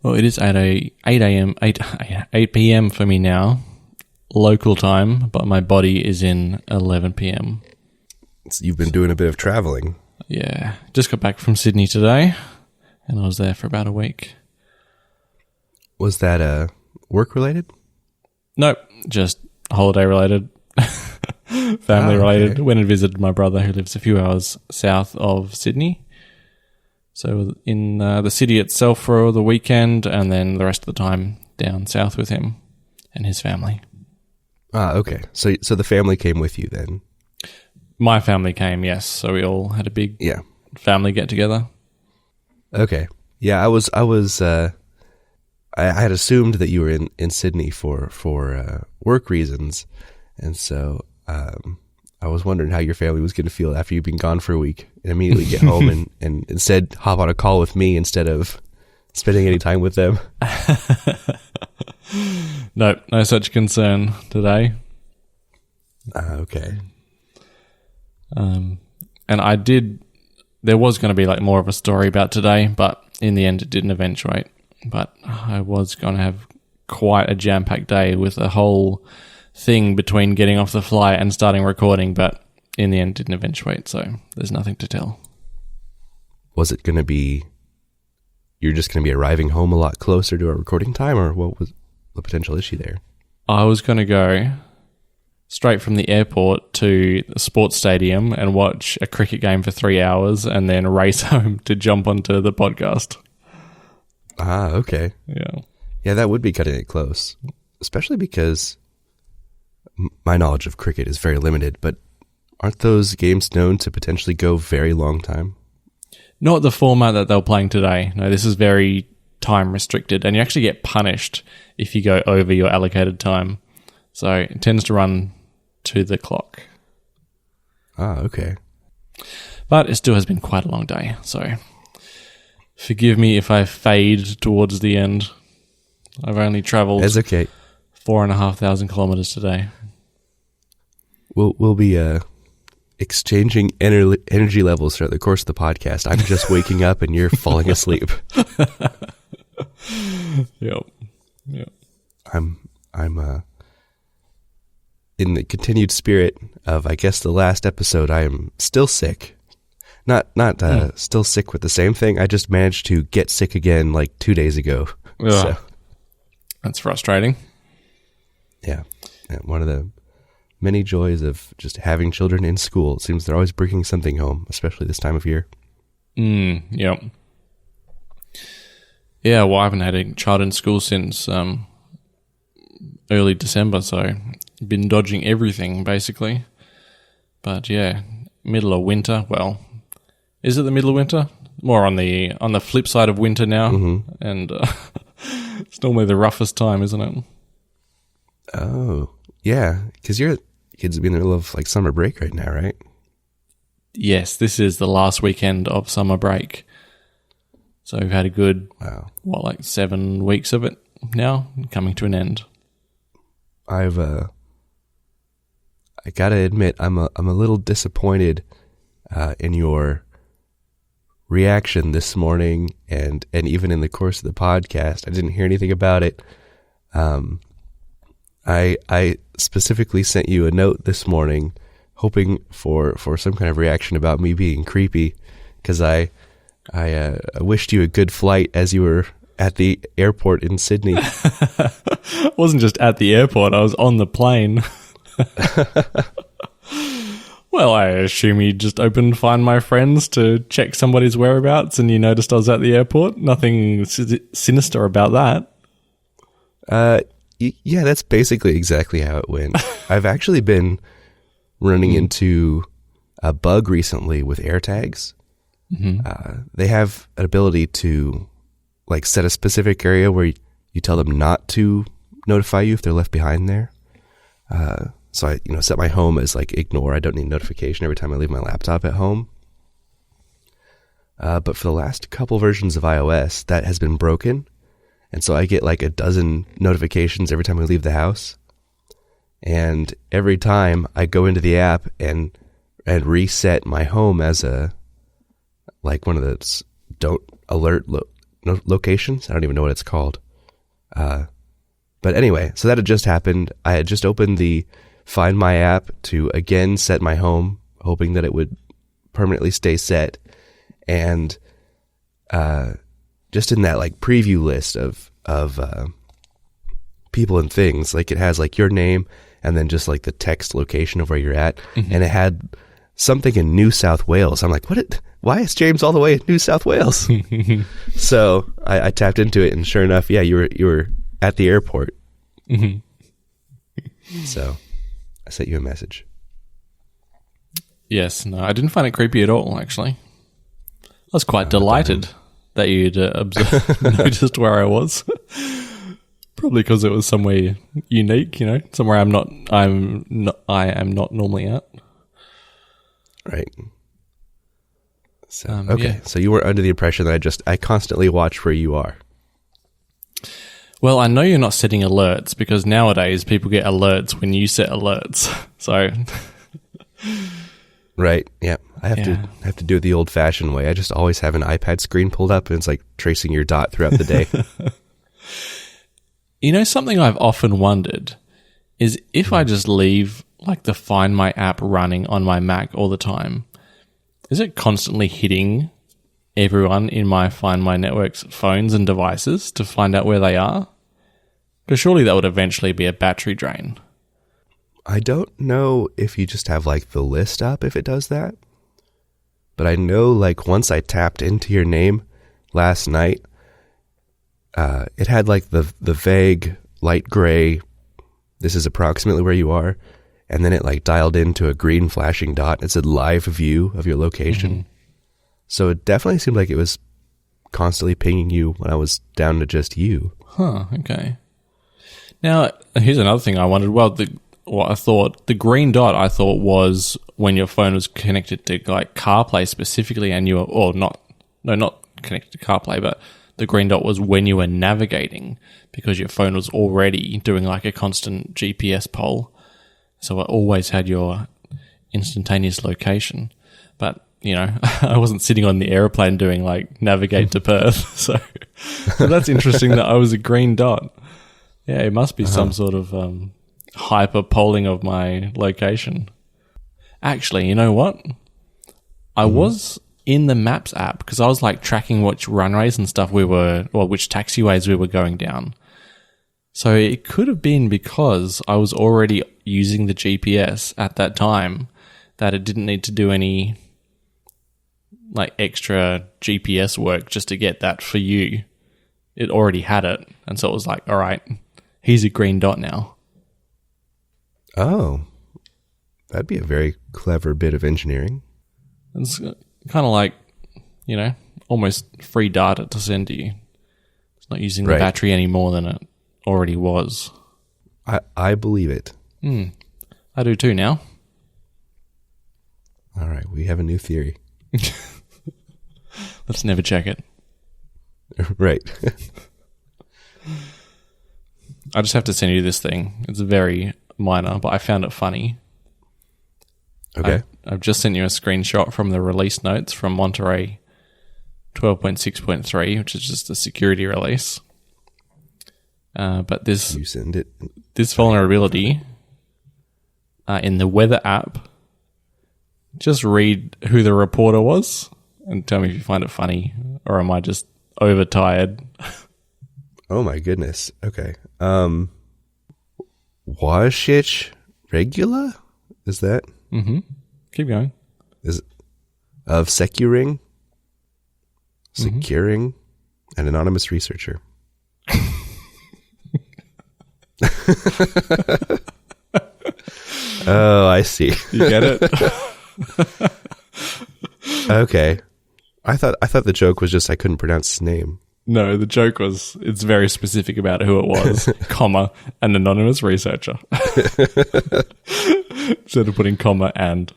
Well, it is 8 p.m. for me now, local time, but my body is in 11 p.m. So you've been doing a bit of traveling. Yeah, just got back from Sydney today, and I was there for about a week. Was that work-related? Nope, just holiday-related, family-related. Okay. Went and visited my brother who lives a few hours south of Sydney. So in the city itself for the weekend, and then the rest of the time down south with him and his family. Okay. So the family came with you then? My family came, yes. So we all had a big family get-together. Okay. Yeah, I had assumed that you were in Sydney for work reasons, and so I was wondering how your family was going to feel after you've been gone for a week and immediately get home and instead hop on a call with me instead of spending any time with them. No such concern today. Okay. And there was going to be like more of a story about today, but in the end it didn't eventuate. But I was going to have quite a jam-packed day with a whole thing between getting off the flight and starting recording, but in the end didn't eventuate, so there's nothing to tell. Was it going to be, you're just going to be arriving home a lot closer to our recording time, or what was the potential issue there? I was going to go straight from the airport to the sports stadium and watch a cricket game for 3 hours and then race home to jump onto the podcast. Okay. Yeah. Yeah, that would be cutting it close, especially because my knowledge of cricket is very limited, but aren't those games known to potentially go very long time? Not the format that they were playing today. No, this is very time restricted, and you actually get punished if you go over your allocated time. So it tends to run to the clock. Okay. But it still has been quite a long day, so forgive me if I fade towards the end. I've only travelled 4,500 kilometres today. We'll be exchanging energy levels throughout the course of the podcast. I'm just waking up and you're falling asleep. Yep. I'm in the continued spirit of, I guess, the last episode. I am still sick. Not still sick with the same thing. I just managed to get sick again like 2 days ago. So, that's frustrating. Yeah. One of the many joys of just having children in school. It seems they're always bringing something home, especially this time of year. Yep. Yeah, well, I haven't had a child in school since early December, so been dodging everything, basically. But yeah, middle of winter. Well, is it the middle of winter? More on the flip side of winter now, and it's normally the roughest time, isn't it? Oh, yeah, because your kids will be in the middle of like summer break right now, right? Yes, this is the last weekend of summer break. So we've had a good, 7 weeks of it now, coming to an end. I gotta admit, I'm a little disappointed in your reaction this morning, and even in the course of the podcast. I didn't hear anything about it. I specifically sent you a note this morning, hoping for some kind of reaction about me being creepy, because I wished you a good flight as you were at the airport in Sydney. I wasn't just at the airport, I was on the plane. Well, I assume you just opened Find My Friends to check somebody's whereabouts and you noticed I was at the airport. Nothing sinister about that. Yeah, that's basically exactly how it went. I've actually been running into a bug recently with AirTags. They have an ability to like set a specific area where you tell them not to notify you if they're left behind there. So I, set my home as like ignore. I don't need notification every time I leave my laptop at home. But for the last couple versions of iOS, that has been broken. And so I get like a dozen notifications every time I leave the house. And every time I go into the app and reset my home as one of those don't alert locations. I don't even know what it's called. But anyway, so that had just happened. I had just opened the Find My app to again set my home, hoping that it would permanently stay set. And just in that like preview list of people and things, like it has like your name and then just like the text location of where you're at. Mm-hmm. And it had something in New South Wales. I'm like, why is James all the way in New South Wales? So I tapped into it, and sure enough, yeah, you were at the airport. Mm-hmm. So I sent you a message. Yes, no, I didn't find it creepy at all, actually. I was quite delighted that you'd noticed where I was. Probably because it was somewhere unique, somewhere I am not normally at. Right. So okay, yeah. So you were under the impression that I constantly watch where you are. Well, I know you're not setting alerts, because nowadays people get alerts when you set alerts. So, right, yeah, I have to do it the old-fashioned way. I just always have an iPad screen pulled up, and it's like tracing your dot throughout the day. Something I've often wondered is if I just leave like the Find My app running on my Mac all the time, is it constantly hitting everyone in my Find My network's phones and devices to find out where they are? Because surely that would eventually be a battery drain. I don't know if you just have like the list up if it does that. But I know like once I tapped into your name last night, it had like the vague light gray, this is approximately where you are. And then it like dialed into a green flashing dot. It said live view of your location. Mm-hmm. So it definitely seemed like it was constantly pinging you when I was down to just you. Huh, okay. Now, here's another thing I wondered. Well, the green dot I thought was when your phone was connected to like CarPlay specifically, and not connected to CarPlay, but the green dot was when you were navigating, because your phone was already doing like a constant GPS poll. So it always had your instantaneous location. But, I wasn't sitting on the airplane doing like navigate to Perth. So that's interesting that I was a green dot. Yeah, it must be some sort of hyper polling of my location. Actually, you know what? I was in the Maps app because I was like tracking which runways and stuff which taxiways we were going down. So it could have been because I was already using the GPS at that time that it didn't need to do any like extra GPS work just to get that for you. It already had it. And so it was like, all right, here's a green dot now. Oh, that'd be a very clever bit of engineering. It's kind of like, almost free data to send to you. It's not using the battery any more than it already was. I believe it. I do too now. All right, we have a new theory. Let's never check it. Right. I just have to send you this thing. It's very minor, but I found it funny. Okay. I've just sent you a screenshot from the release notes from Monterey 12.6.3, which is just a security release. But you send it. This vulnerability in the weather app, just read who the reporter was and tell me if you find it funny, or am I just overtired? Oh my goodness. Okay. Washich Regula? Is that? Mm-hmm. Keep going. Is of securing an anonymous researcher. Oh, I see. You get it? Okay. I thought the joke was just I couldn't pronounce his name. No, the joke was it's very specific about who it was, comma, an anonymous researcher. Instead of putting comma and,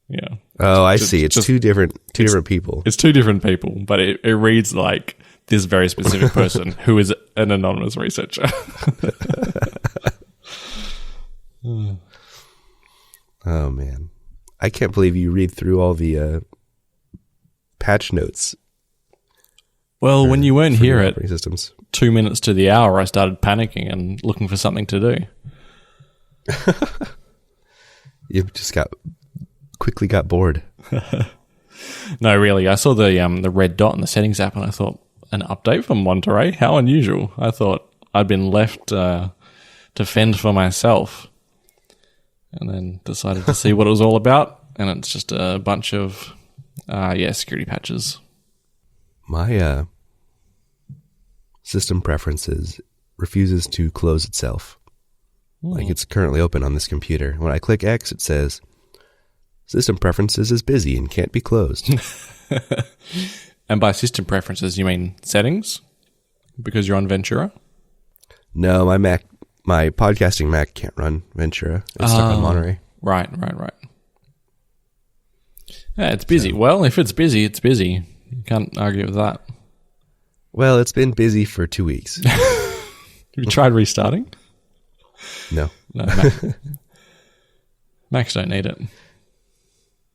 yeah. Oh, I see. It's two different people. It's two different people, but it reads like this very specific person who is an anonymous researcher. Oh, man. I can't believe you read through all the patch notes. Well, when you weren't here at operating systems. 2 minutes to the hour, I started panicking and looking for something to do. You just quickly got bored. No, really. I saw the red dot in the settings app and I thought, an update from Monterey? How unusual. I thought I'd been left to fend for myself. And then decided to see what it was all about. And it's just a bunch of, security patches. My system preferences refuses to close itself. Like it's currently open on this computer. When I click X, it says, system preferences is busy and can't be closed. And by system preferences, you mean settings? Because you're on Ventura? No, my podcasting Mac can't run Ventura. It's stuck on Monterey. Right. Yeah, it's busy. So, well, if it's busy, it's busy. You can't argue with that. Well, it's been busy for 2 weeks. Have you tried restarting? No. Macs don't need it.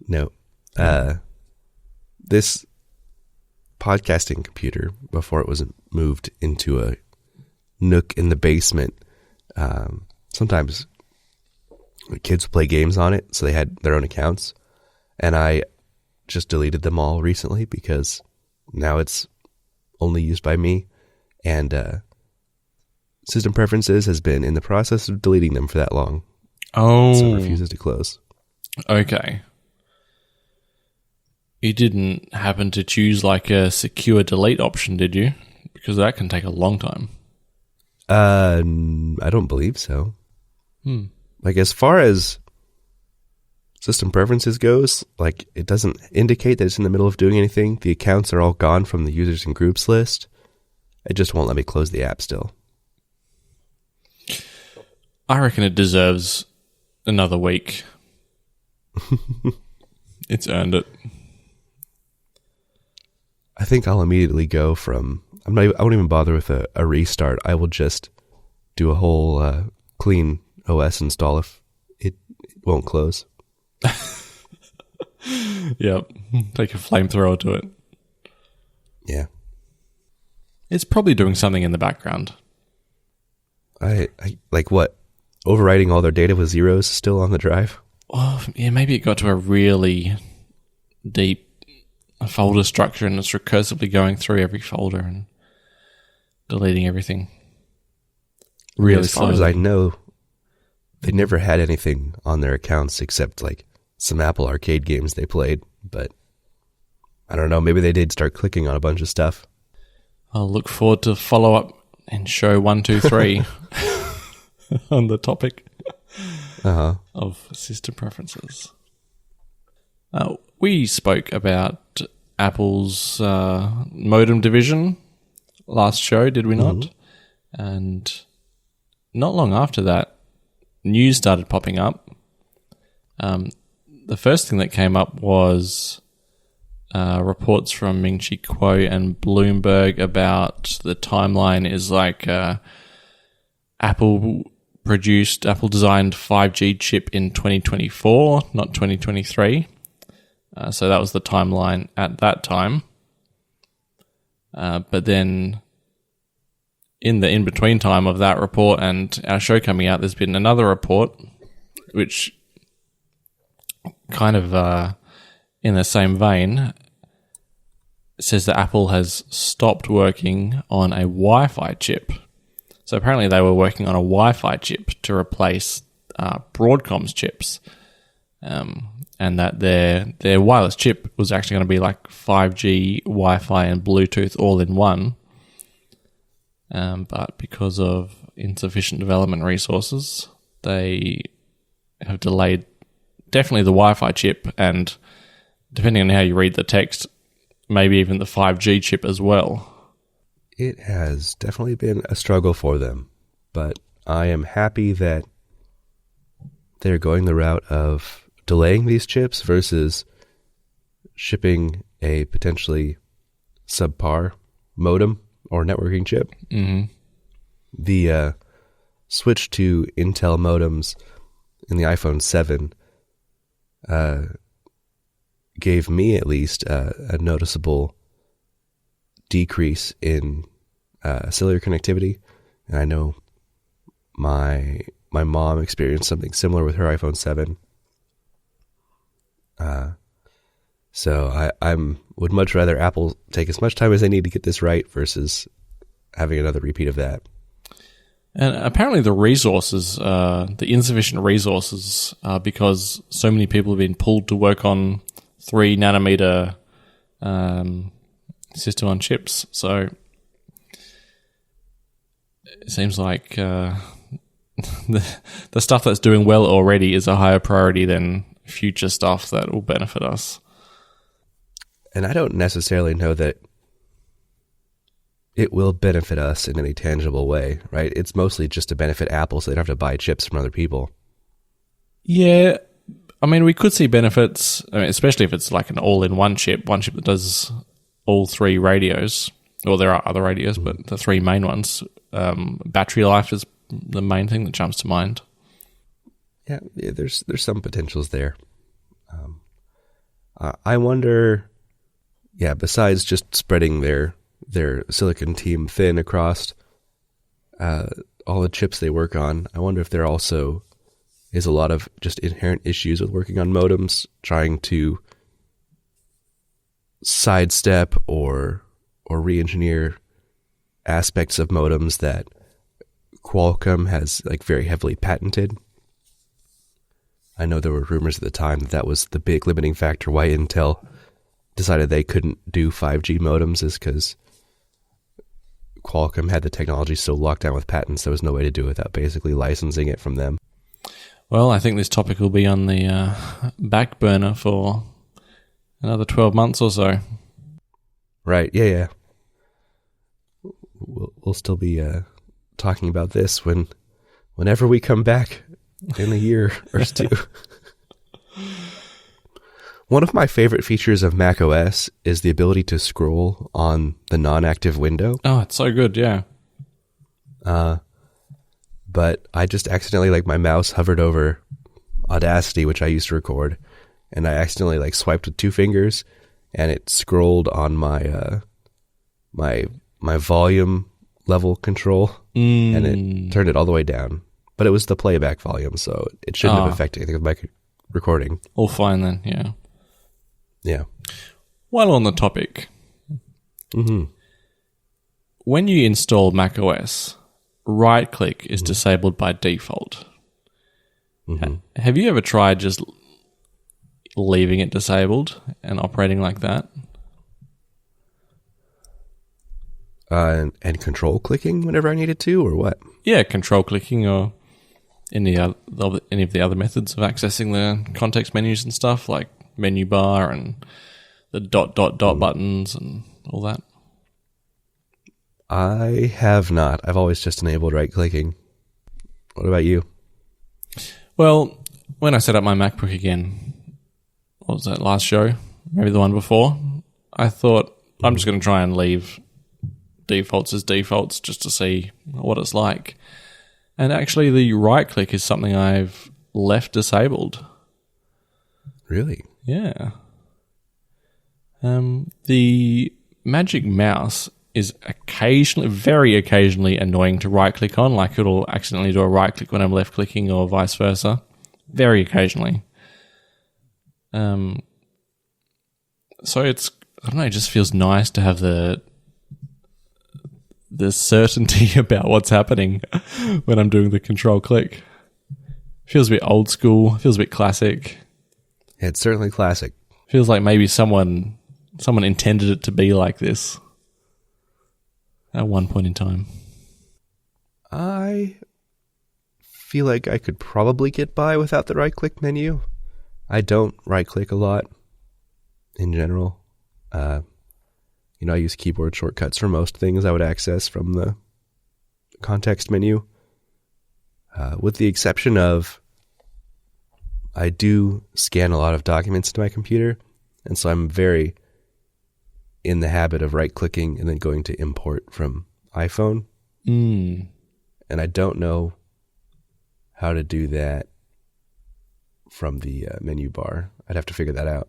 No. This podcasting computer, before it was moved into a nook in the basement, sometimes kids play games on it, so they had their own accounts, and I just deleted them all recently because now it's only used by me, and system preferences has been in the process of deleting them for that long. Oh. So it refuses to close. Okay. You didn't happen to choose like a secure delete option, did you? Because that can take a long time. I don't believe so. Like as far as system preferences goes, like it doesn't indicate that it's in the middle of doing anything. The accounts are all gone from the users and groups list. It just won't let me close the app still. I reckon it deserves another week. It's earned it. I think I'll immediately go from... I won't even bother with a restart. I will just do a whole clean OS install if it won't close. Yep. Take a flamethrower to it. Yeah. It's probably doing something in the background. I like what? Overwriting all their data with zeros still on the drive? Oh, yeah, maybe it got to a really deep folder structure and it's recursively going through every folder and deleting everything. Really as far as I know, they never had anything on their accounts except like some Apple Arcade games they played, but I don't know, maybe they did start clicking on a bunch of stuff. I'll look forward to follow up and show 1, 2, 3 on the topic of system preferences. We spoke about Apple's modem division last show, did we not? Mm-hmm. And not long after that, news started popping up. The first thing that came up was reports from Ming-Chi Kuo and Bloomberg about the timeline is like Apple designed 5G chip in 2024, not 2023. So that was the timeline at that time. But then in the in-between time of that report and our show coming out, there's been another report which kind of in the same vein says that Apple has stopped working on a Wi-Fi chip. So apparently they were working on a Wi-Fi chip to replace Broadcom's chips. And that their wireless chip was actually going to be like 5G, Wi-Fi, and Bluetooth all in one. But because of insufficient development resources, they have delayed definitely the Wi-Fi chip and, depending on how you read the text, maybe even the 5G chip as well. It has definitely been a struggle for them, but I am happy that they're going the route of delaying these chips versus shipping a potentially subpar modem or networking chip. Mm-hmm. The switch to Intel modems in the iPhone 7 gave me at least a noticeable decrease in cellular connectivity, and I know my mom experienced something similar with her iPhone 7. So I would much rather Apple take as much time as they need to get this right versus having another repeat of that. And apparently the resources, the insufficient resources, because so many people have been pulled to work on 3 nanometer system on chips. So it seems like the stuff that's doing well already is a higher priority than future stuff that will benefit us. And I don't necessarily know that it will benefit us in any tangible way, right? It's mostly just to benefit Apple so they don't have to buy chips from other people. Yeah, I mean, we could see benefits, especially if it's like an all-in-one chip that does all 3 radios. Well, there are other radios, but the 3 main ones. Battery life is the main thing that jumps to mind. Yeah, there's some potentials there. I wonder, besides just spreading their silicon team thin across all the chips they work on, I wonder if there also is a lot of just inherent issues with working on modems, trying to sidestep or re-engineer aspects of modems that Qualcomm has like very heavily patented. I know there were rumors at the time that was the big limiting factor why Intel decided they couldn't do 5G modems, is because Qualcomm had the technology so locked down with patents there was no way to do it without basically licensing it from them. Well, I think this topic will be on the back burner for another 12 months or so. Right, yeah. We'll still be talking about this whenever we come back in a year or 2. One of my favorite features of macOS is the ability to scroll on the non-active window. Oh, it's so good, yeah. But I just accidentally, my mouse hovered over Audacity, which I used to record, and I accidentally swiped with 2 fingers, and it scrolled on my my volume level control, and it turned it all the way down. But it was the playback volume, so it shouldn't have affected anything with my recording. All fine then, yeah. Yeah. While on the topic, when you install macOS, right-click is disabled by default. Have you ever tried just leaving it disabled and operating like that? And control clicking whenever I needed to, or what? Yeah, control clicking or any of the other methods of accessing the context menus and stuff, like menu bar and the ... buttons and all that. I have not. I've always just enabled right-clicking. What about you? Well, when I set up my MacBook again, what was that, last show? Maybe the one before? I thought, I'm just going to try and leave defaults as defaults just to see what it's like. And actually, the right-click is something I've left disabled. Really? Yeah. The Magic Mouse is very occasionally annoying to right-click on, like it'll accidentally do a right-click when I'm left-clicking or vice versa. Very occasionally. So it's, I don't know, it just feels nice to have the certainty about what's happening when I'm doing the control click. Feels a bit old school, feels a bit classic. Yeah, it's certainly classic. Feels like maybe someone intended it to be like this at one point in time. I feel like I could probably get by without the right-click menu. I don't right-click a lot in general. I use keyboard shortcuts for most things I would access from the context menu. With the exception of I do scan a lot of documents to my computer, and so I'm very in the habit of right-clicking and then going to import from iPhone. And I don't know how to do that from the menu bar. I'd have to figure that out.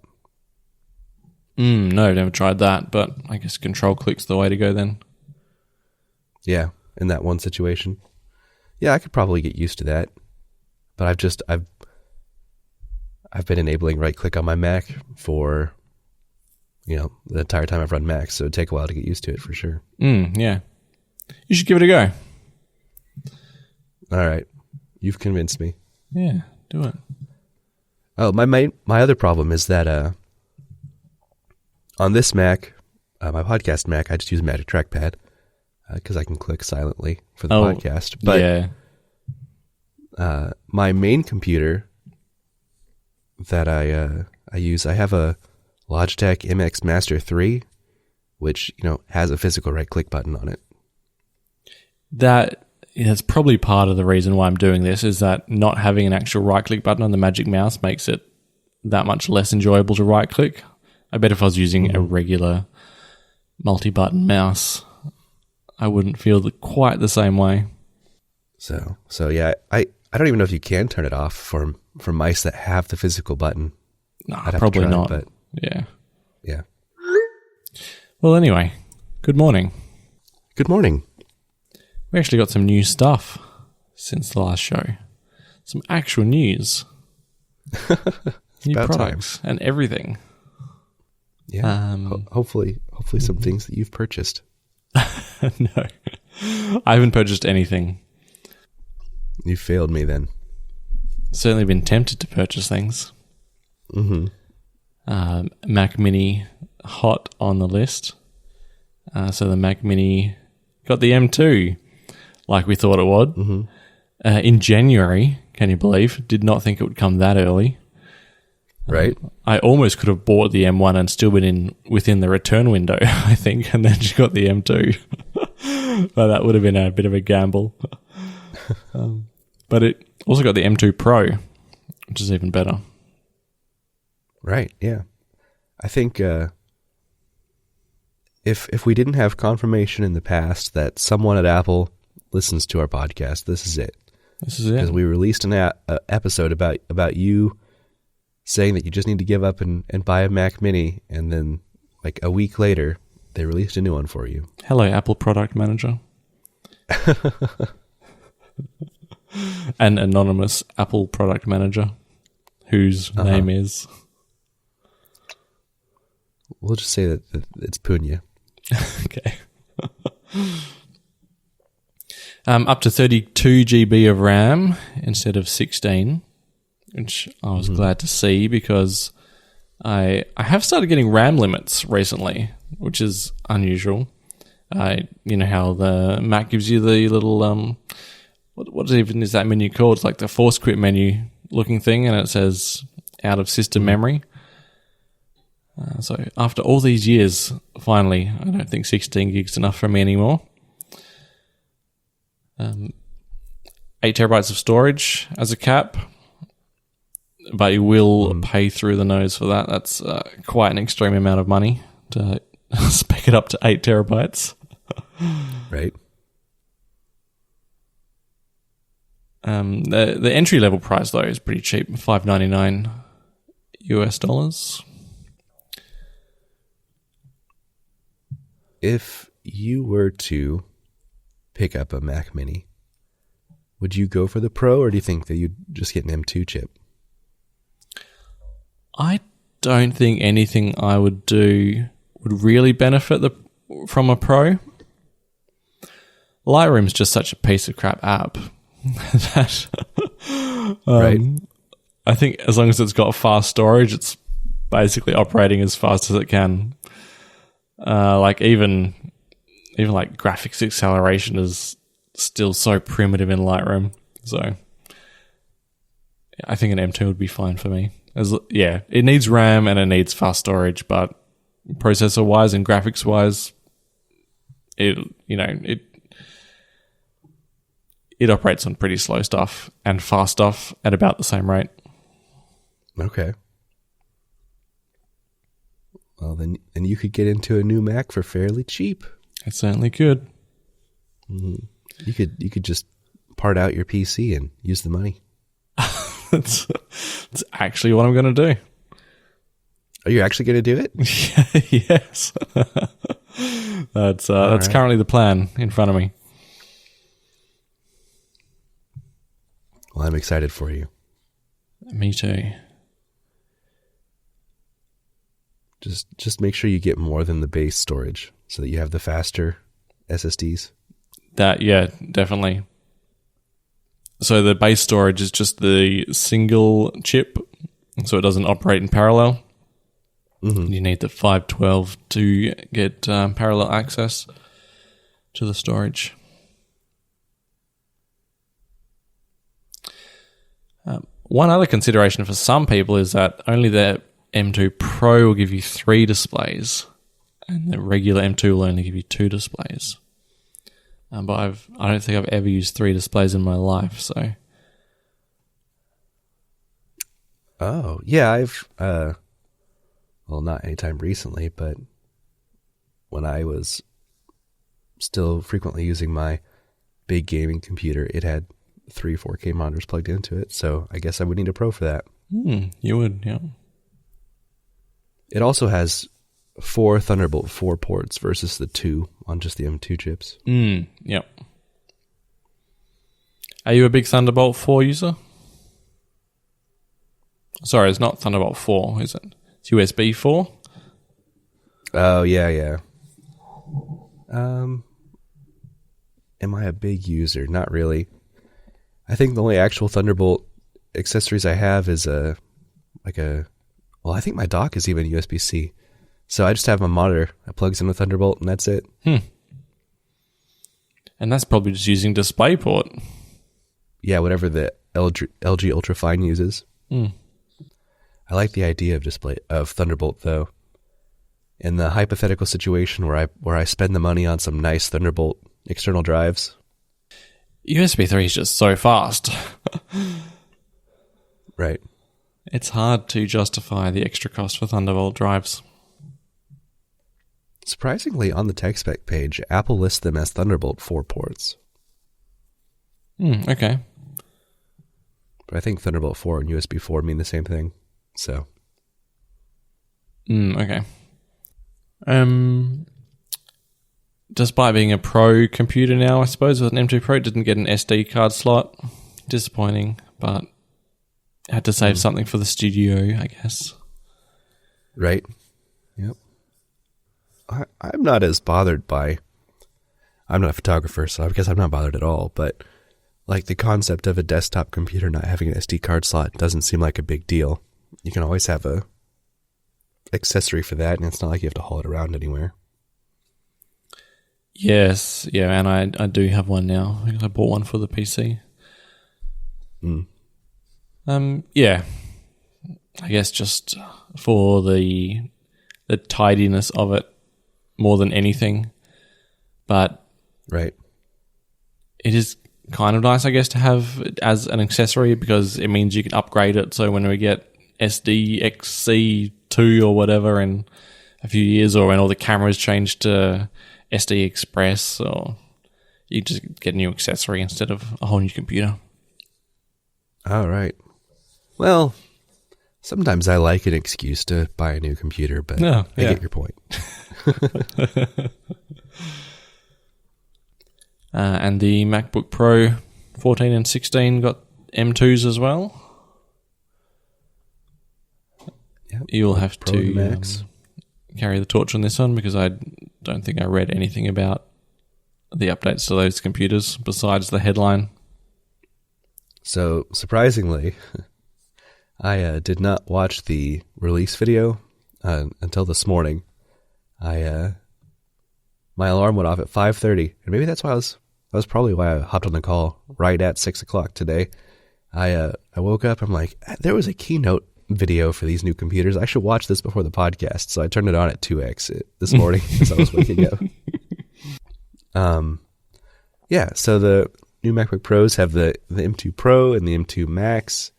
No, I've never tried that, but I guess control click's the way to go then. Yeah, in that one situation. Yeah, I could probably get used to that. But I've been enabling right click on my Mac for, the entire time I've run Mac, so it'd take a while to get used to it for sure. Yeah. You should give it a go. All right. You've convinced me. Yeah, do it. Oh, my other problem is that on this Mac, my podcast Mac, I just use Magic Trackpad because I can click silently for the podcast. But my main computer that I use, I have a Logitech MX Master 3, which has a physical right-click button on it. That's probably part of the reason why I'm doing this, is that not having an actual right-click button on the Magic Mouse makes it that much less enjoyable to right-click. I bet if I was using a regular multi-button mouse, I wouldn't feel quite the same way. So yeah, I don't even know if you can turn it off for mice that have the physical button. No, probably not. But yeah. Well, anyway, good morning. Good morning. We actually got some new stuff since the last show. Some actual news. New products and everything. Yeah. Hopefully some things that you've purchased. No. I haven't purchased anything. You failed me then. Certainly been tempted to purchase things. Mm-hmm. Mac Mini hot on the list. So the Mac Mini got the M2 like we thought it would. Mm-hmm. In January, can you believe? Did not think it would come that early. Right. I almost could have bought the M1 and still been within the return window, I think, and then she got the M2. But that would have been a bit of a gamble. But it also got the M2 Pro, which is even better. Right, yeah. I think if we didn't have confirmation in the past that someone at Apple listens to our podcast, this is it. This is it. Because we released an episode about you saying that you just need to give up and buy a Mac Mini, and then like a week later, they released a new one for you. Hello, Apple Product Manager. An anonymous Apple Product Manager whose name is... We'll just say that it's Punya. Okay. Up to 32 GB of RAM instead of 16, which I was glad to see because I have started getting RAM limits recently, which is unusual. You know how the Mac gives you the little what even is that menu called? It's like the force quit menu looking thing, and it says out of system memory. So after all these years, finally, I don't think 16 gigs enough for me anymore. 8 terabytes of storage as a cap, but you will pay through the nose for that. That's quite an extreme amount of money to spec it up to 8 terabytes. Right. The entry level price though is pretty cheap, $5.99 US. If you were to pick up a Mac Mini, would you go for the Pro, or do you think that you'd just get an M2 chip? I don't think anything I would do would really benefit from a Pro. Lightroom's just such a piece of crap app that right. I think as long as it's got fast storage, it's basically operating as fast as it can. Like even like graphics acceleration is still so primitive in Lightroom. So I think an M2 would be fine for me. It needs RAM and it needs fast storage, but processor wise and graphics wise, it operates on pretty slow stuff and fast stuff at about the same rate. Okay. Well, then you could get into a new Mac for fairly cheap. It certainly could. Mm-hmm. You could just part out your PC and use the money. That's actually what I'm going to do. Are you actually going to do it? Yes. That's right. currently the plan in front of me. Well, I'm excited for you. Me too. Just make sure you get more than the base storage so that you have the faster SSDs. Yeah, definitely. So the base storage is just the single chip, so it doesn't operate in parallel. Mm-hmm. You need the 512 to get parallel access to the storage. One other consideration for some people is that only the M2 Pro will give you 3 displays, and the regular M2 will only give you 2 displays. But I don't think I've ever used 3 displays in my life, so. Oh, yeah, I've, well, not anytime recently, but when I was still frequently using my big gaming computer, it had 3 4K monitors plugged into it, so I guess I would need a Pro for that. You would, yeah. It also has 4 Thunderbolt 4 ports versus the 2 on just the M2 chips. Yep. Are you a big Thunderbolt 4 user? Sorry, it's not Thunderbolt 4, is it? It's USB 4? Oh, yeah. Am I a big user? Not really. I think the only actual Thunderbolt accessories I have is well, I think my dock is even USB-C. So I just have my monitor that plugs in the Thunderbolt, and that's it. And that's probably just using DisplayPort. Yeah, whatever the LG Ultrafine uses. I like the idea of Thunderbolt, though. In the hypothetical situation where I spend the money on some nice Thunderbolt external drives. USB 3 is just so fast. Right. It's hard to justify the extra cost for Thunderbolt drives. Surprisingly, on the tech spec page, Apple lists them as Thunderbolt 4 ports. Okay. But I think Thunderbolt 4 and USB 4 mean the same thing. So. Okay. Despite being a Pro computer now, I suppose, with an M2 Pro, it didn't get an SD card slot. Disappointing, but had to save something for the studio, I guess. Right. Yep. I'm not as bothered by... I'm not a photographer, so I guess I'm not bothered at all, but like the concept of a desktop computer not having an SD card slot doesn't seem like a big deal. You can always have a accessory for that, and it's not like you have to haul it around anywhere. Yes, yeah, and I do have one now. I think I bought one for the PC. Yeah. I guess just for the tidiness of it more than anything. But right. It is kind of nice, I guess, to have it as an accessory because it means you can upgrade it. So when we get SDXC2 or whatever in a few years, or when all the cameras change to SD Express, or you just get a new accessory instead of a whole new computer. All right. Well, sometimes I like an excuse to buy a new computer, but I get your point. And the MacBook Pro 14 and 16 got M2s as well. Yep. You'll have Pro to Max. Carry the torch on this one because I don't think I read anything about the updates to those computers besides the headline. So, surprisingly, I did not watch the release video until this morning. My alarm went off at 5:30, and maybe that was probably why I hopped on the call right at 6 o'clock today. I woke up, I'm like, there was a keynote video for these new computers. I should watch this before the podcast, so I turned it on at 2x this morning as I was waking up. Yeah, so the new MacBook Pros have the M2 Pro and the M2 Max.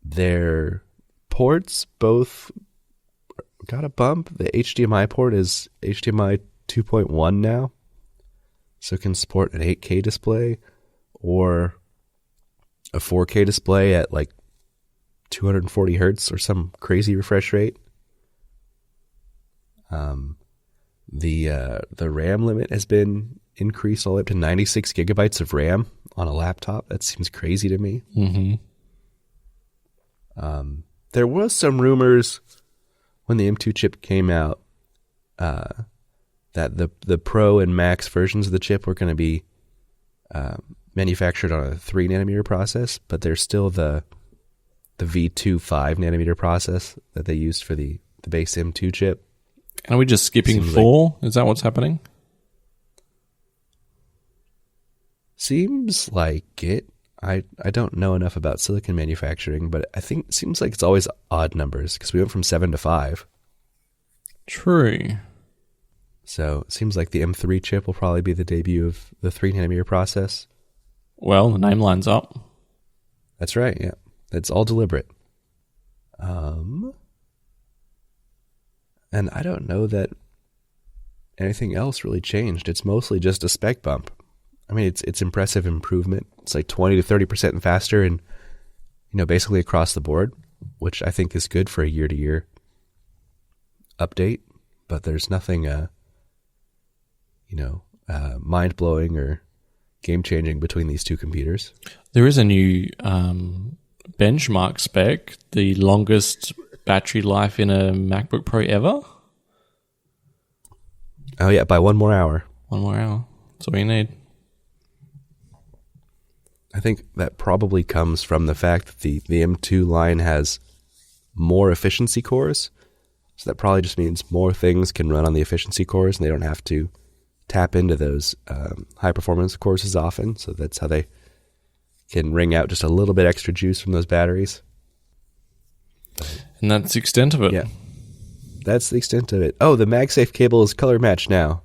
Their ports both got a bump. The HDMI port is HDMI 2.1 now, so it can support an 8K display or a 4K display at like 240 hertz or some crazy refresh rate. The RAM limit has been increased all the way up to 96 gigabytes of RAM on a laptop. That seems crazy to me. Mm-hmm. There was some rumors when the M2 chip came out that the Pro and Max versions of the chip were going to be manufactured on a 3 nanometer process, but there's still the V2 5 nanometer process that they used for the base M2 chip. And are we just skipping 4? Is that what's happening? Seems like it. I don't know enough about silicon manufacturing, but I think it seems like it's always odd numbers because we went from 7 to 5. True. So it seems like the M3 chip will probably be the debut of the 3 nanometer process. Well, the name lines up. That's right, yeah. It's all deliberate. And I don't know that anything else really changed. It's mostly just a spec bump. I mean, it's impressive improvement. It's like 20 to 30% faster and, basically across the board, which I think is good for a year-to-year update. But there's nothing, mind-blowing or game-changing between these two computers. There is a new benchmark spec, the longest battery life in a MacBook Pro ever. Oh, yeah, by 1 more hour. 1 more hour. That's all you need. I think that probably comes from the fact that the M2 line has more efficiency cores. So that probably just means more things can run on the efficiency cores and they don't have to tap into those high-performance cores as often. So that's how they can wring out just a little bit extra juice from those batteries. And that's the extent of it. Yeah, that's the extent of it. Oh, the MagSafe cable is color matched now.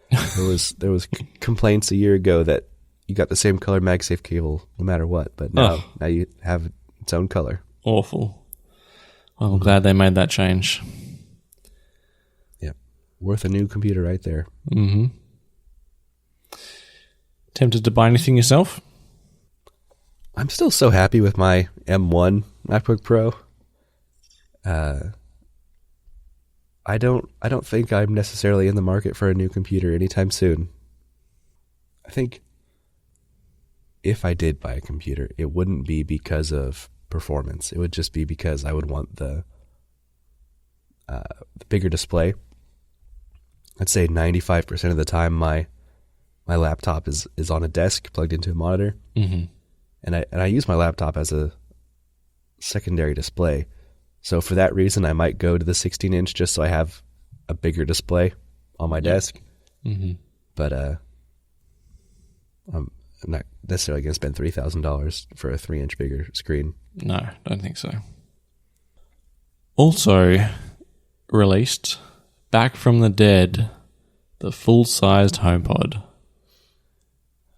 There was complaints a year ago that you got the same color MagSafe cable no matter what, but now you have its own color. Awful. Well, I'm glad they made that change. Yeah, worth a new computer right there. Mm-hmm. Tempted to buy anything yourself? I'm still so happy with my M1 MacBook Pro. I don't think I'm necessarily in the market for a new computer anytime soon. I think if I did buy a computer, it wouldn't be because of performance. It would just be because I would want the bigger display. I'd say 95% of the time my laptop is on a desk plugged into a monitor. Mm-hmm. And I use my laptop as a secondary display. So for that reason, I might go to the 16-inch just so I have a bigger display on my desk. Mm-hmm. But I'm not necessarily going to spend $3,000 for a 3-inch bigger screen. No, don't think so. Also released, Back from the Dead, the full-sized HomePod.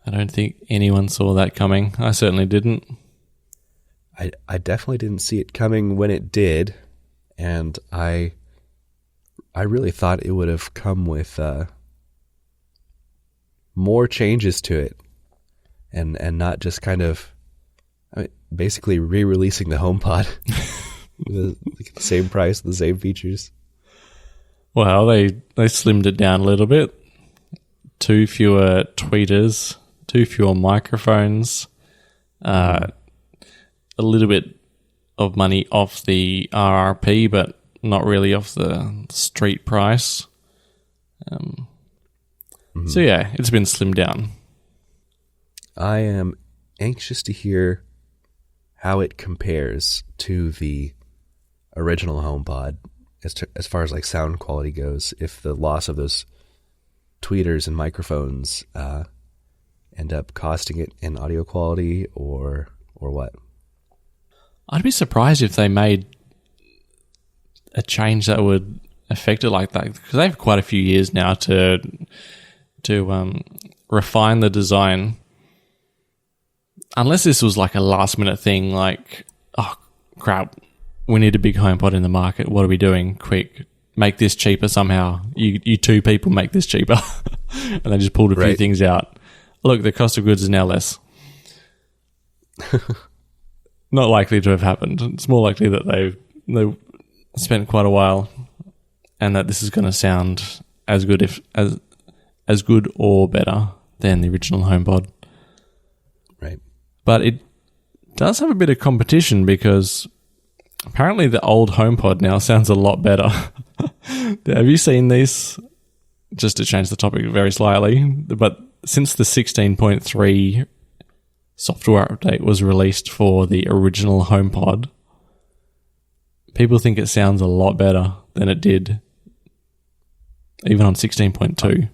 I don't think anyone saw that coming. I certainly didn't. I definitely didn't see it coming when it did, and I really thought it would have come with more changes to it, and not just kind of basically re-releasing the HomePod with the same price, the same features. Well, they slimmed it down a little bit. 2 fewer tweeters, 2 fewer microphones, a little bit of money off the RRP, but not really off the street price. So yeah, it's been slimmed down. I am anxious to hear how it compares to the original HomePod as far as like sound quality goes. If the loss of those tweeters and microphones end up costing it in audio quality or what. I'd be surprised if they made a change that would affect it like that, because they have quite a few years now to refine the design. Unless this was like a last minute thing, like, oh crap, we need a big HomePod in the market. What are we doing? Quick, make this cheaper somehow. You 2 people make this cheaper, and they just pulled a few things out. Look, the cost of goods is now less. not likely to have happened. It's more likely that they spent quite a while, and that this is going to sound as good as good or better than the original HomePod. Right. But it does have a bit of competition because apparently the old HomePod now sounds a lot better. Have you seen these? Just to change the topic very slightly, but since the 16.3 software update was released for the original HomePod, people think it sounds a lot better than it did even on 16.2.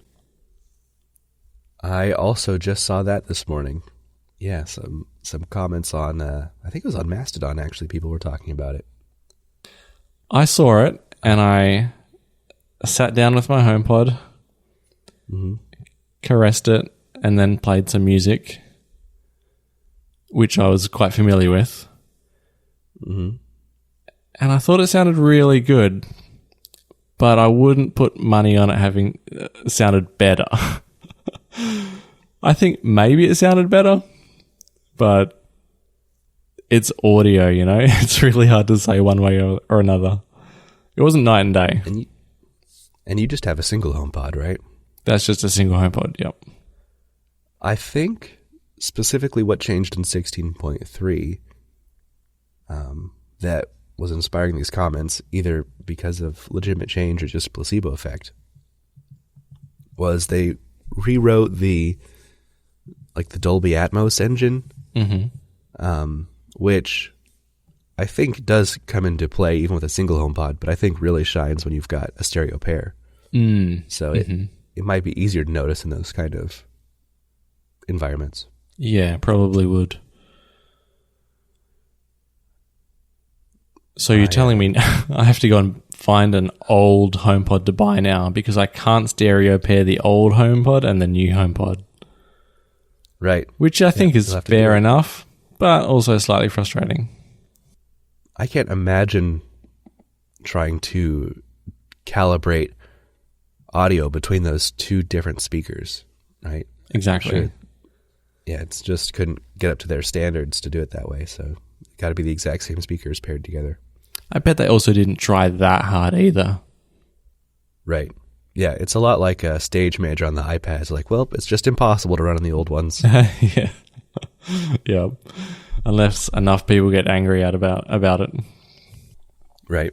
I also just saw that this morning. Yeah, some comments on, I think it was on Mastodon, actually, people were talking about it. I saw it, and I sat down with my HomePod, caressed it, and then played some music, which I was quite familiar with. And I thought it sounded really good, but I wouldn't put money on it having sounded better. I think maybe it sounded better, but it's audio, you know? It's really hard to say one way or another. It wasn't night and day. And you just have a single HomePod, right? That's just a single HomePod, yep. I think specifically what changed in 16.3 that was inspiring these comments, either because of legitimate change or just placebo effect, was they rewrote the Dolby Atmos engine, which I think does come into play even with a single HomePod, but I think really shines when you've got a stereo pair. So it might be easier to notice in those kind of environments. Yeah, probably would. So you're telling me I have to go and find an old HomePod to buy now because I can't stereo pair the old HomePod and the new HomePod. Right. Which I think is fair enough, but also slightly frustrating. I can't imagine trying to calibrate audio between those two different speakers, right? Exactly. Sure. Yeah, it's just couldn't get up to their standards to do it that way, so it got to be the exact same speakers paired together. I bet they also didn't try that hard either. Right. Yeah, it's a lot like a Stage Manager on the iPad. It's like, well, it's just impossible to run on the old ones. Yeah. Yeah. Unless enough people get angry about it. Right.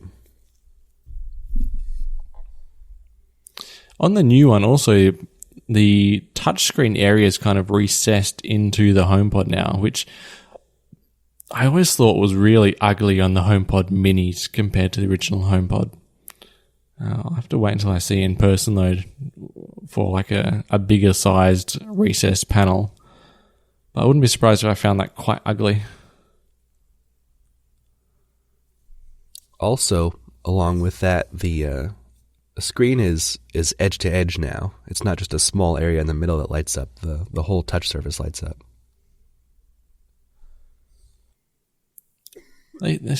On the new one, also, the touchscreen area is kind of recessed into the HomePod now, which I always thought was really ugly on the HomePod minis compared to the original HomePod. I'll have to wait until I see in person, though, for like a bigger sized recessed panel. But I wouldn't be surprised if I found that quite ugly. Also, along with that, the screen is edge to edge now. It's not just a small area in the middle that lights up. The whole touch surface lights up. There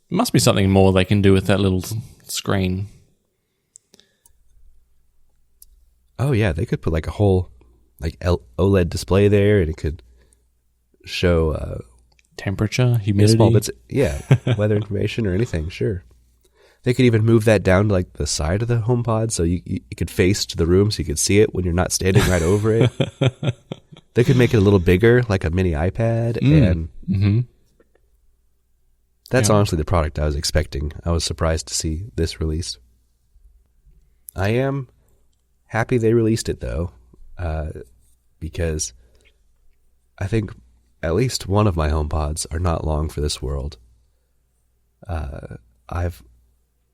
must be something more they can do with that little screen. Oh yeah, they could put like a whole OLED display there, and it could show temperature, humidity, small bits, weather information or anything. Sure, they could even move that down to like the side of the HomePod, so you could face to the room, so you could see it when you're not standing right over it. They could make it a little bigger, like a mini iPad, and that's honestly the product I was expecting. I was surprised to see this released. I am happy they released it, though, because I think at least one of my HomePods are not long for this world.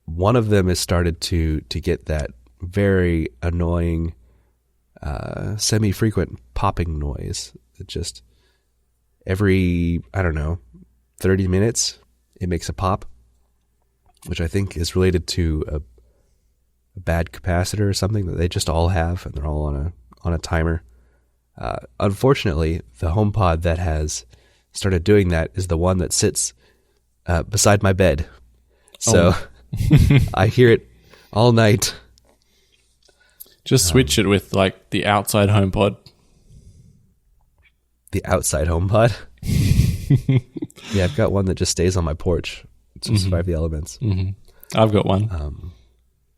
One of them has started to get that very annoying, semi-frequent popping noise. It just every 30 minutes it makes a pop, which I think is related to a bad capacitor or something that they just all have, and they're all on a timer. Unfortunately, the HomePod that has started doing that is the one that sits beside my bed. So I hear it all night. Just switch it with like the outside HomePod. The outside HomePod? Yeah, I've got one that just stays on my porch to survive the elements. Mm-hmm. I've got one,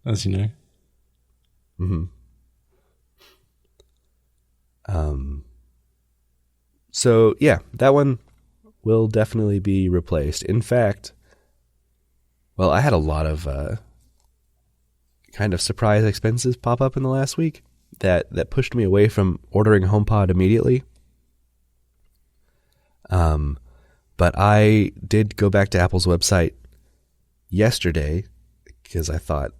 as you know. So yeah, that one will definitely be replaced. In fact, well, I had a lot of kind of surprise expenses pop up in the last week that pushed me away from ordering HomePod immediately. But I did go back to Apple's website yesterday because I thought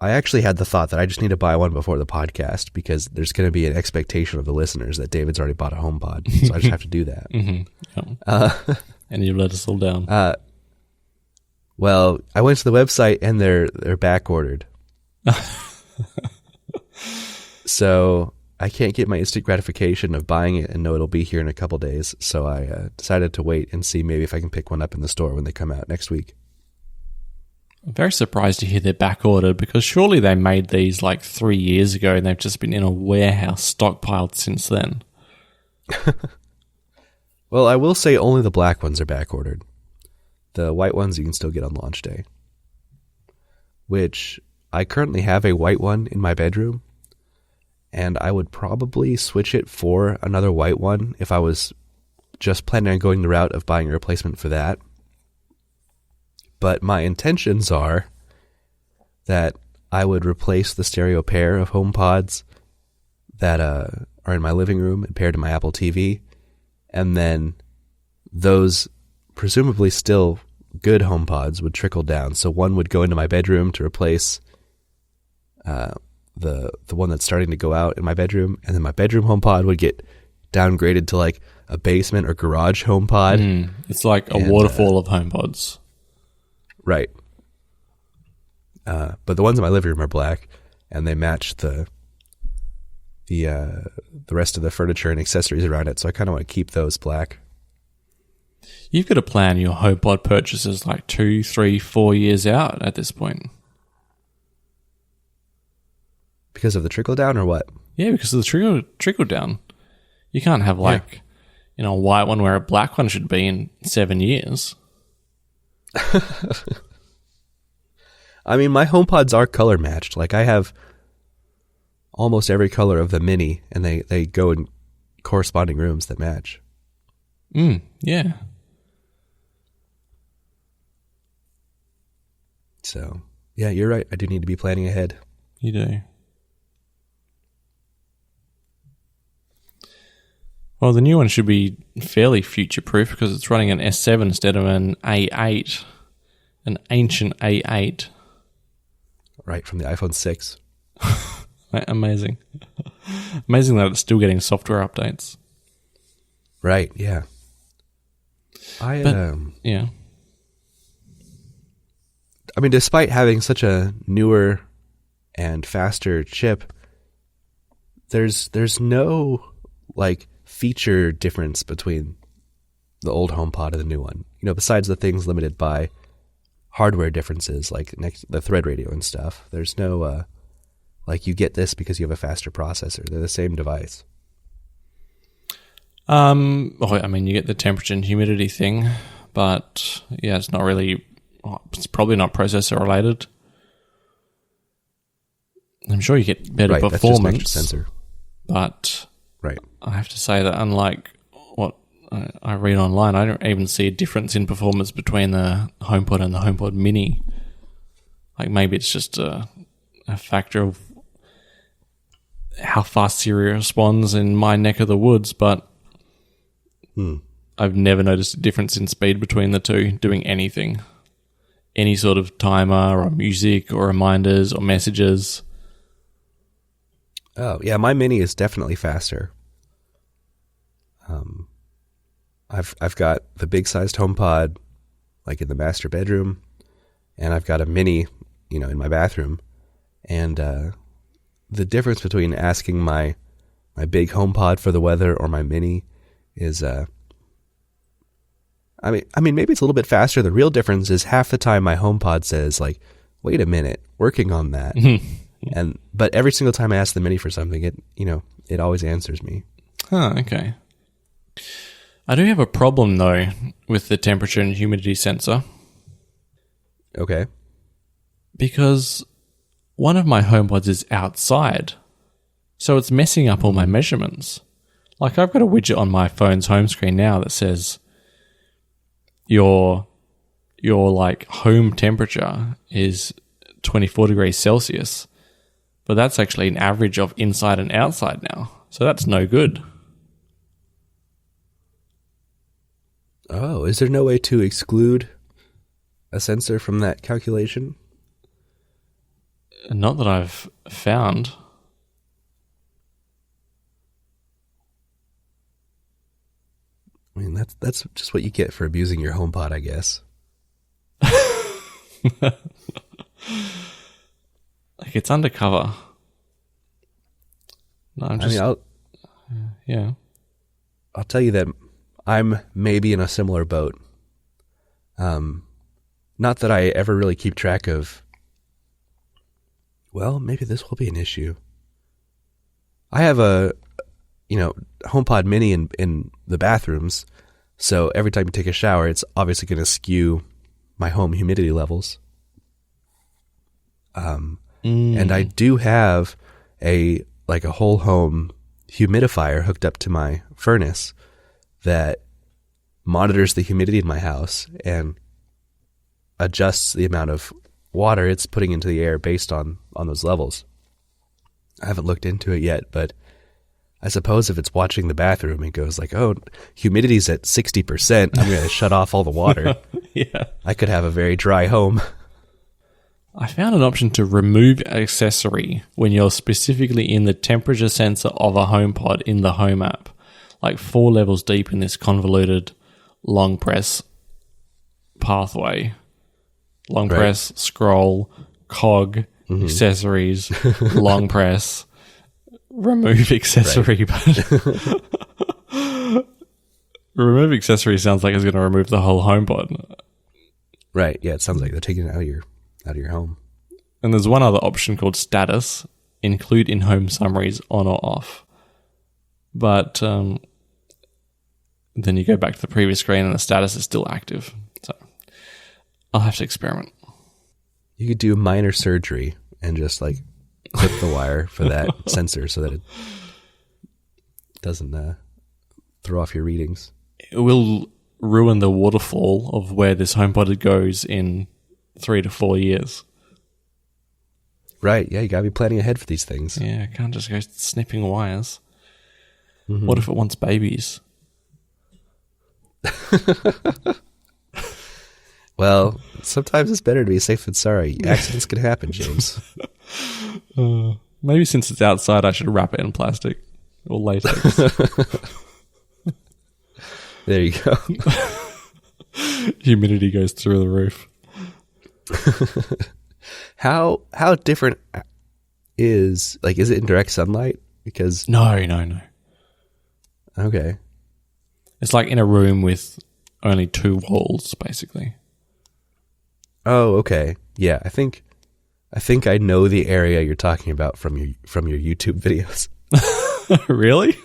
I actually had the thought that I just need to buy one before the podcast because there's going to be an expectation of the listeners that David's already bought a HomePod, so I just have to do that. Yeah. And you let us all down. Well, I went to the website and they're back ordered, so I can't get my instant gratification of buying it and know it'll be here in a couple days. So I decided to wait and see maybe if I can pick one up in the store when they come out next week. I'm very surprised to hear they're back ordered because surely they made these like 3 years ago and they've just been in a warehouse stockpiled since then. Well, I will say only the black ones are back ordered. The white ones you can still get on launch day. Which I currently have a white one in my bedroom, and I would probably switch it for another white one if I was just planning on going the route of buying a replacement for that. But my intentions are that I would replace the stereo pair of HomePods that are in my living room and paired to my Apple TV, and then those presumably still good HomePods would trickle down. So one would go into my bedroom to replace the one that's starting to go out in my bedroom, and then my bedroom HomePod would get downgraded to like a basement or garage HomePod. It's like a waterfall of HomePods. Right. But the ones in my living room are black, and they match the rest of the furniture and accessories around it. So I kind of want to keep those black. You've got to plan your HomePod purchases like 2, 3, 4 years out at this point. Because of the trickle down or what? Yeah, because of the trickle down. You can't have like, a white one where a black one should be in 7 years. I mean, my HomePods are color matched. Like I have almost every color of the Mini, and they go in corresponding rooms that match. Yeah. So, yeah, you're right. I do need to be planning ahead. You do. Well, the new one should be fairly future-proof because it's running an S7 instead of an A8, an ancient A8. Right, from the iPhone 6. Amazing. Amazing that it's still getting software updates. Right, yeah. Yeah. I mean, despite having such a newer and faster chip, there's no like feature difference between the old HomePod and the new one. Besides the things limited by hardware differences like the Thread radio and stuff. There's no like you get this because you have a faster processor. They're the same device. I mean, you get the temperature and humidity thing, but yeah, it's not really. It's probably not processor related. I'm sure you get better performance. That's just an extra sensor. But right, I have to say that unlike what I read online, I don't even see a difference in performance between the HomePod and the HomePod Mini. Like maybe it's just a factor of how fast Siri responds in my neck of the woods, but I've never noticed a difference in speed between the two doing anything. Any sort of timer or music or reminders or messages. Oh, yeah, my Mini is definitely faster. I've got the big-sized HomePod, like in the master bedroom, and I've got a Mini, in my bathroom. And the difference between asking my big HomePod for the weather or my Mini is, I mean, maybe it's a little bit faster. The real difference is half the time my HomePod says, like, wait a minute, working on that. But every single time I ask the Mini for something, it always answers me. Okay. I do have a problem, though, with the temperature and humidity sensor. Okay. Because one of my HomePods is outside, so it's messing up all my measurements. Like, I've got a widget on my phone's home screen now that says your like home temperature is 24 degrees Celsius, but that's actually an average of inside and outside now, so that's no good. Oh, is there no way to exclude a sensor from that calculation? Not that I've found. I mean, that's just what you get for abusing your HomePod, I guess. Like, it's undercover. No, I'll tell you that I'm maybe in a similar boat. Not that I ever really keep track of. Well, maybe this will be an issue. I have a HomePod Mini in the bathrooms, so every time you take a shower, it's obviously going to skew my home humidity levels. And I do have a whole home humidifier hooked up to my furnace that monitors the humidity in my house and adjusts the amount of water it's putting into the air based on those levels. I haven't looked into it yet, but I suppose if it's watching the bathroom, it goes like, oh, humidity's at 60%. I'm going to shut off all the water. Yeah. I could have a very dry home. I found an option to remove accessory when you're specifically in the temperature sensor of a HomePod in the Home app. Like 4 levels deep in this convoluted long press pathway. Long press, scroll, cog, accessories, long press, remove accessory. But remove accessory sounds like it's going to remove the whole HomePod. Right. Yeah, it sounds like they're taking it out of your home. And there's one other option called status, include in-home summaries on or off. But then you go back to the previous screen and the status is still active. So I'll have to experiment. You could do minor surgery and just like clip the wire for that sensor so that it doesn't throw off your readings. It will ruin the waterfall of where this HomePod goes in 3 to 4 years. Right, yeah, you gotta be planning ahead for these things. Yeah, I can't just go snipping wires. What if it wants babies? Well, sometimes it's better to be safe than sorry. Accidents can happen, James. Maybe since it's outside, I should wrap it in plastic or latex. There you go. Humidity goes through the roof. How different is it in direct sunlight? Because No. Okay. It's like in a room with only 2 walls, basically. Oh, okay. Yeah, I think I know the area you're talking about from your YouTube videos. Really?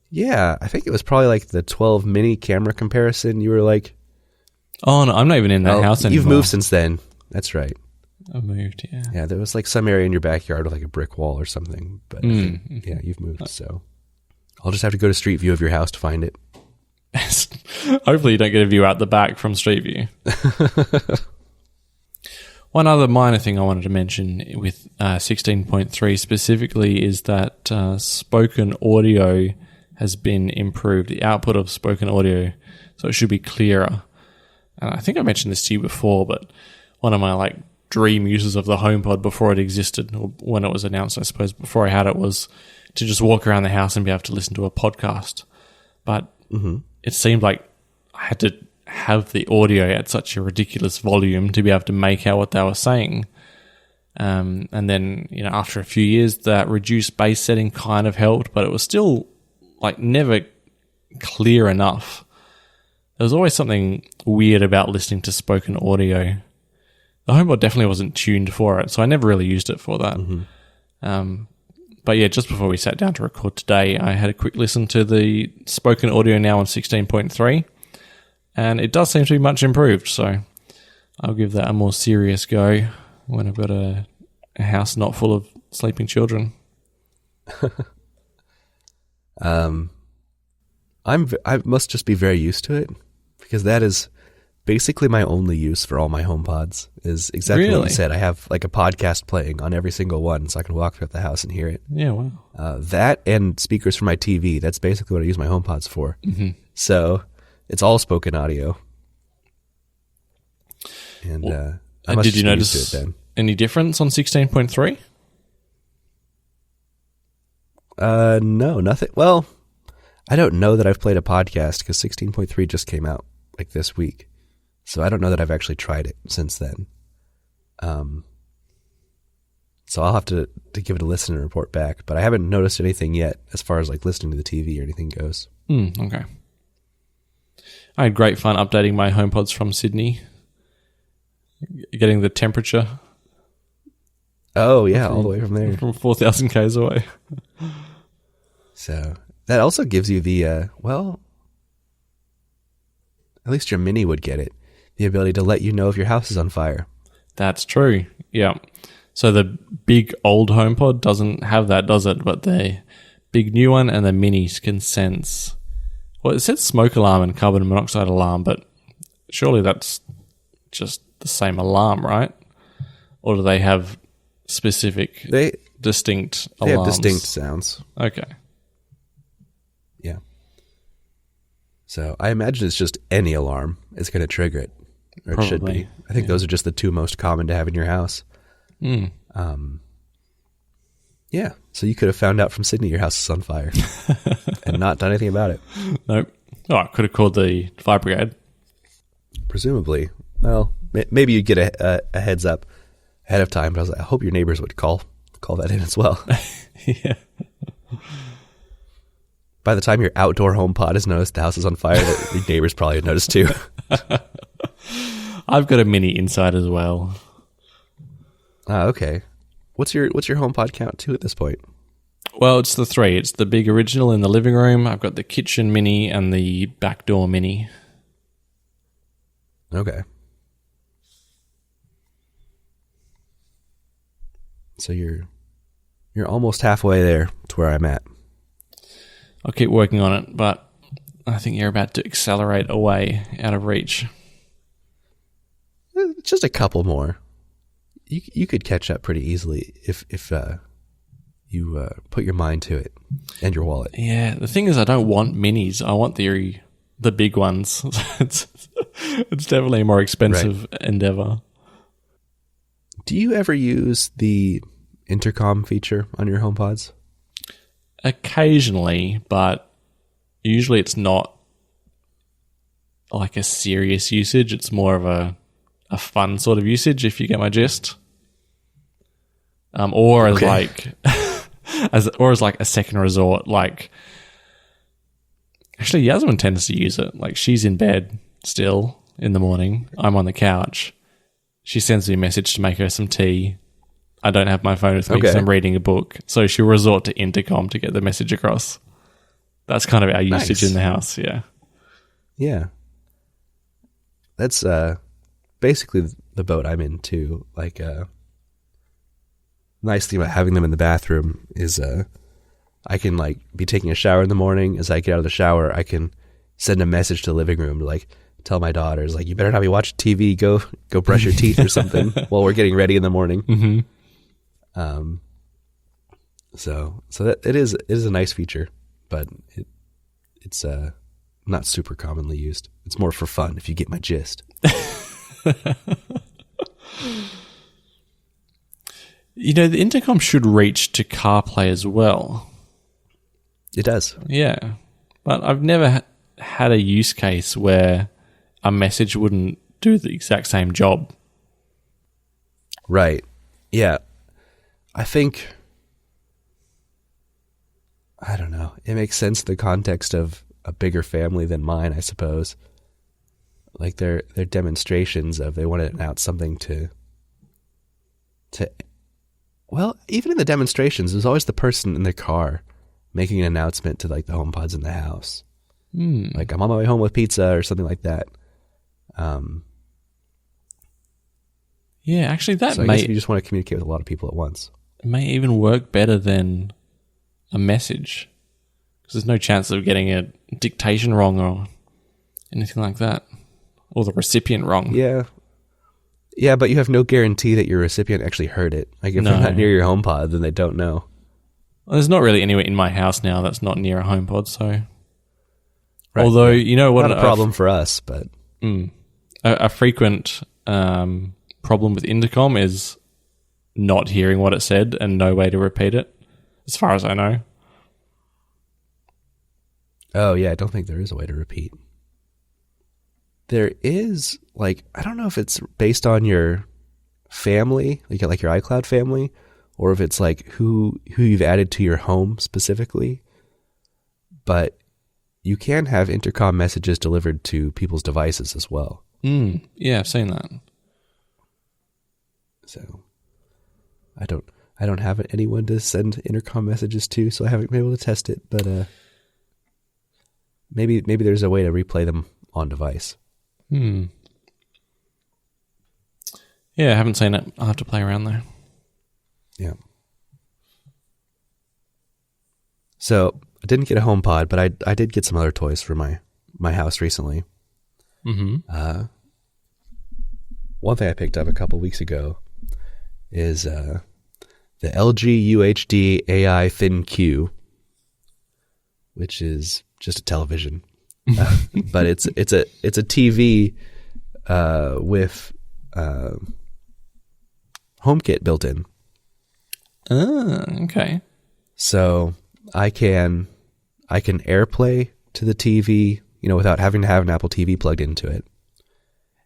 Yeah, I think it was probably like the 12 mini camera comparison. You were like, oh no, I'm not even in that house anymore. You've moved since then. That's right. I've moved, yeah. Yeah, there was like some area in your backyard with like a brick wall or something. But yeah, you've moved. So I'll just have to go to Street View of your house to find it. Hopefully you don't get a view out the back from Street View. One other minor thing I wanted to mention with 16.3 specifically is that spoken audio has been improved, the output of spoken audio, so it should be clearer. And I think I mentioned this to you before, but one of my dream uses of the HomePod before it existed, or when it was announced, I suppose, before I had it, was to just walk around the house and be able to listen to a podcast. But it seemed like I had to have the audio at such a ridiculous volume to be able to make out what they were saying. And then, after a few years, that reduced bass setting kind of helped, but it was still never clear enough. There was always something weird about listening to spoken audio. The HomePod definitely wasn't tuned for it, so I never really used it for that. But yeah, just before we sat down to record today, I had a quick listen to the spoken audio now on 16.3, and it does seem to be much improved, so I'll give that a more serious go when I've got a house not full of sleeping children. I must just be very used to it, because that is basically my only use for all my HomePods, is exactly what you said. I have like a podcast playing on every single one, so I can walk throughout the house and hear it. Yeah, wow. That and speakers for my TV, that's basically what I use my HomePods for. Mm-hmm. So it's all spoken audio. And I must did you just be used notice to it then. any difference on 16.3? No, nothing. Well, I don't know that I've played a podcast, because 16.3 just came out like this week. So I don't know that I've actually tried it since then. So I'll have to give it a listen and report back. But I haven't noticed anything yet as far as like listening to the TV or anything goes. Okay. I had great fun updating my HomePods from Sydney, getting the temperature. Oh, yeah, all the way from there. From 4,000 Ks away. So that also gives you the, well, at least your Mini would get it, the ability to let you know if your house is on fire. That's true, yeah. So the big old HomePod doesn't have that, does it? But the big new one and the Minis can sense... Well, it says smoke alarm and carbon monoxide alarm, but surely that's just the same alarm, right? Or do they have specific, distinct alarms? They have distinct sounds. Okay. Yeah. So I imagine it's just any alarm is going to trigger it. Or it should be. I think those are just the two most common to have in your house. Yeah. So you could have found out from Sydney your house is on fire and not done anything about it. Nope. Oh, I could have called the fire brigade. Presumably. Well, maybe you'd get a heads up ahead of time, but I was like, I hope your neighbors would call that in as well. Yeah. By the time your outdoor HomePod has noticed the house is on fire, the neighbors probably have noticed too. I've got a Mini inside as well. Okay. What's your HomePod count to at this point? Well, it's the three. It's the big original in the living room. I've got the kitchen Mini and the back door Mini. Okay. So you're almost halfway there to where I'm at. I'll keep working on it, but I think you're about to accelerate away out of reach. Just a couple more. You could catch up pretty easily if you put your mind to it and your wallet. Yeah, the thing is, I don't want minis. I want the big ones. It's definitely a more expensive endeavor. Do you ever use the intercom feature on your HomePods? Occasionally, but usually it's not like a serious usage. It's more of a fun sort of usage, if you get my gist. Or as like as like a second resort. Like, actually, Yasmin tends to use it. Like, she's in bed still in the morning. I'm on the couch. She sends me a message to make her some tea. I don't have my phone with me because I'm reading a book. So she'll resort to intercom to get the message across. That's kind of our usage in the house, yeah. Yeah. That's basically the boat I'm in too. Like, nice thing about having them in the bathroom is I can like be taking a shower in the morning. As I get out of the shower, I can send a message to the living room to like tell my daughters, like, you better not be watching TV. Go brush your teeth or something while we're getting ready in the morning. Mm-hmm. So that it is a nice feature, but it's not super commonly used. It's more for fun, if you get my gist. You know, the intercom should reach to CarPlay as well. It does. Yeah. But I've never had a use case where a message wouldn't do the exact same job. Right. Yeah. I think, I don't know. It makes sense in the context of a bigger family than mine, I suppose. Like they're demonstrations of they want to announce something to Well, even in the demonstrations, there's always the person in the car making an announcement to like the HomePods in the house. Like, I'm on my way home with pizza or something like that. Yeah, actually, that so I guess if you just want to communicate with a lot of people at once. It may even work better than a message. Because there's no chance of getting a dictation wrong or anything like that. Or the recipient wrong. Yeah. Yeah, but you have no guarantee that your recipient actually heard it. Like, if they're not near your HomePod, then they don't know. Well, there's not really anywhere in my house now that's not near a HomePod, so... Right, although, you know what... Not a problem for us, but... A frequent problem with intercom is not hearing what it said and no way to repeat it, as far as I know. Oh, yeah, I don't think there is a way to repeat. There is, like, I don't know if it's based on your family, like your iCloud family, or if it's like who you've added to your home specifically. But you can have intercom messages delivered to people's devices as well. Yeah, I've seen that. So I don't have anyone to send intercom messages to, so I haven't been able to test it, but maybe there's a way to replay them on device. Yeah, I haven't seen it. I'll have to play around there. Yeah. So I didn't get a HomePod, but I did get some other toys for my house recently. One thing I picked up a couple weeks ago is the LG UHD AI Thin Q, which is just a television, but it's a TV with HomeKit built in. Okay. So I can AirPlay to the TV, without having to have an Apple TV plugged into it.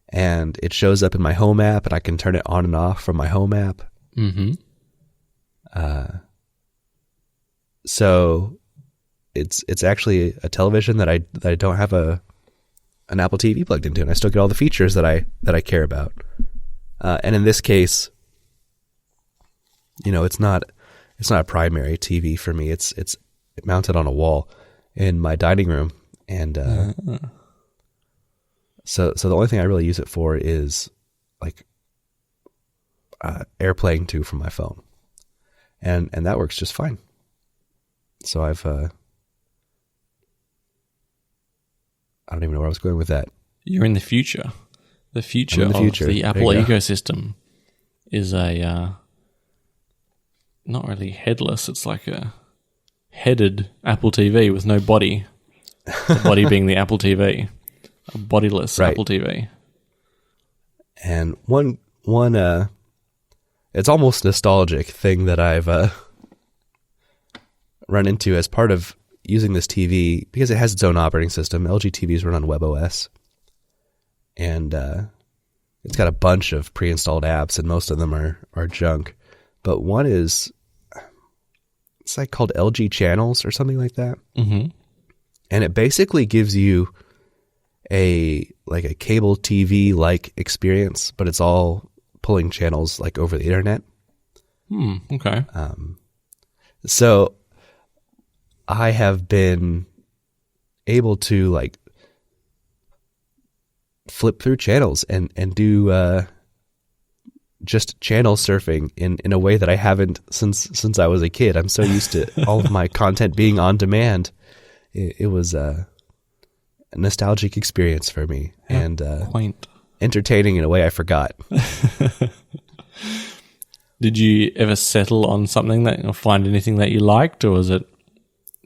And it shows up in my home app, and I can turn it on and off from my home app. So it's actually a television that I don't have an Apple TV plugged into, and I still get all the features that I care about. And in this case, it's not a primary TV for me. It's mounted on a wall in my dining room, and so the only thing I really use it for is like AirPlaying to from my phone, and that works just fine. So I don't even know where I was going with that. You're in the future. The future of the Apple ecosystem is a not really headless. It's like a headed Apple TV with no body. The body being the Apple TV. A bodiless Apple TV. And one it's almost nostalgic thing that I've run into as part of using this TV, because it has its own operating system. LG TVs run on WebOS. And it's got a bunch of pre-installed apps, and most of them are junk. But one is, it's like called LG Channels or something like that. And it basically gives you a cable TV like experience, but it's all pulling channels like over the internet. Okay. So I have been able to like flip through channels and do just channel surfing in a way that I haven't since I was a kid. I'm so used to all of my content being on demand. It was a nostalgic experience for me, and quaint, entertaining in a way I forgot. Did you ever settle on something or find anything that you liked, or was it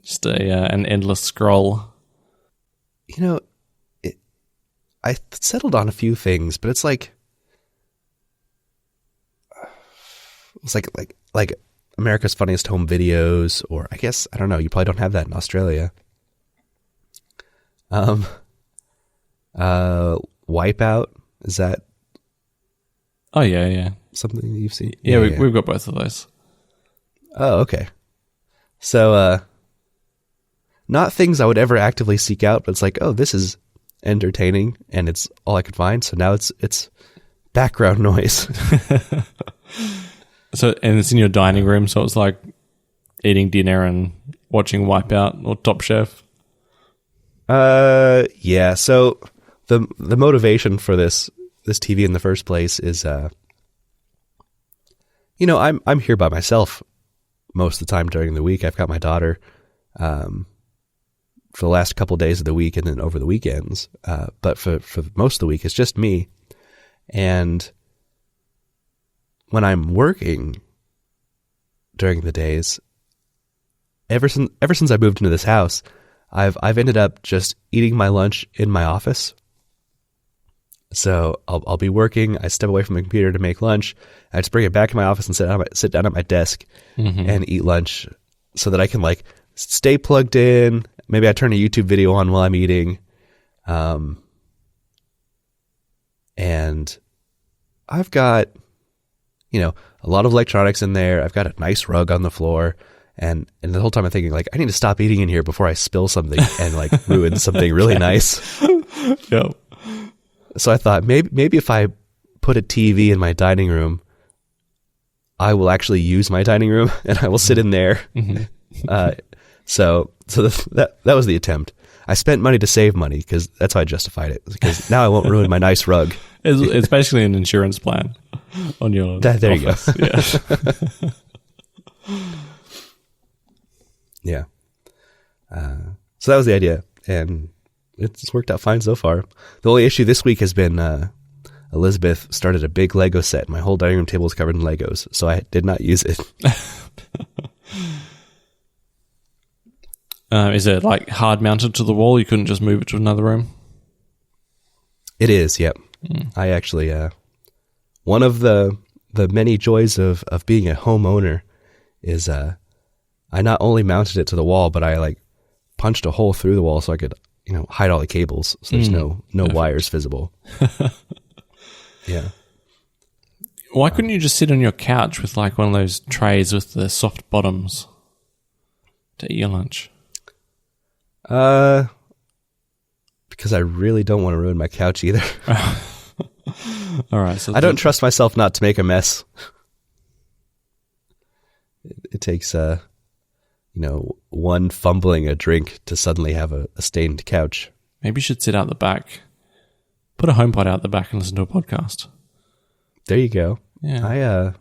just an endless scroll? I settled on a few things, but it's like America's Funniest Home Videos, or I guess, I don't know, you probably don't have that in Australia. Wipeout, is that? Oh yeah. Something that you've seen? Yeah, we've got both of those. Oh, okay. So, not things I would ever actively seek out, but it's like, oh, this is entertaining, and it's all I could find. So now it's background noise. So, and it's in your dining room, so it's like eating dinner and watching Wipeout or Top Chef. Yeah. So the motivation for this TV in the first place is, I'm here by myself most of the time during the week. I've got my daughter, for the last couple of days of the week and then over the weekends. But for most of the week, it's just me. And when I'm working during the days, ever since I moved into this house, I've ended up just eating my lunch in my office. So I'll be working. I step away from the computer to make lunch. I just bring it back in my office and sit down at my desk and eat lunch, so that I can like stay plugged in. Maybe I turn a YouTube video on while I'm eating, and I've got a lot of electronics in there. I've got a nice rug on the floor. And the whole time I'm thinking, like, I need to stop eating in here before I spill something and, like, ruin something really nice. Yep. So I thought, maybe if I put a TV in my dining room, I will actually use my dining room, and I will sit in there. So that was the attempt. I spent money to save money, because that's how I justified it, because now I won't ruin my nice rug. It's basically an insurance plan on your there office. You go. Yeah. Yeah. So that was the idea, and it's worked out fine so far. The only issue this week has been Elizabeth started a big Lego set. My whole dining room table is covered in Legos, so I did not use it. Is it like hard mounted to the wall? You couldn't just move it to another room? It is, yep. I actually, one of the many joys of being a homeowner is I not only mounted it to the wall, but I like punched a hole through the wall so I could, hide all the cables, so there's no wires visible. Yeah. Why couldn't you just sit on your couch with like one of those trays with the soft bottoms to eat your lunch? Because I really don't want to ruin my couch either. All right. So I don't trust myself not to make a mess. It takes one fumbling a drink to suddenly have a stained couch. Maybe you should sit out the back. Put a HomePod out the back and listen to a podcast. There you go. Yeah.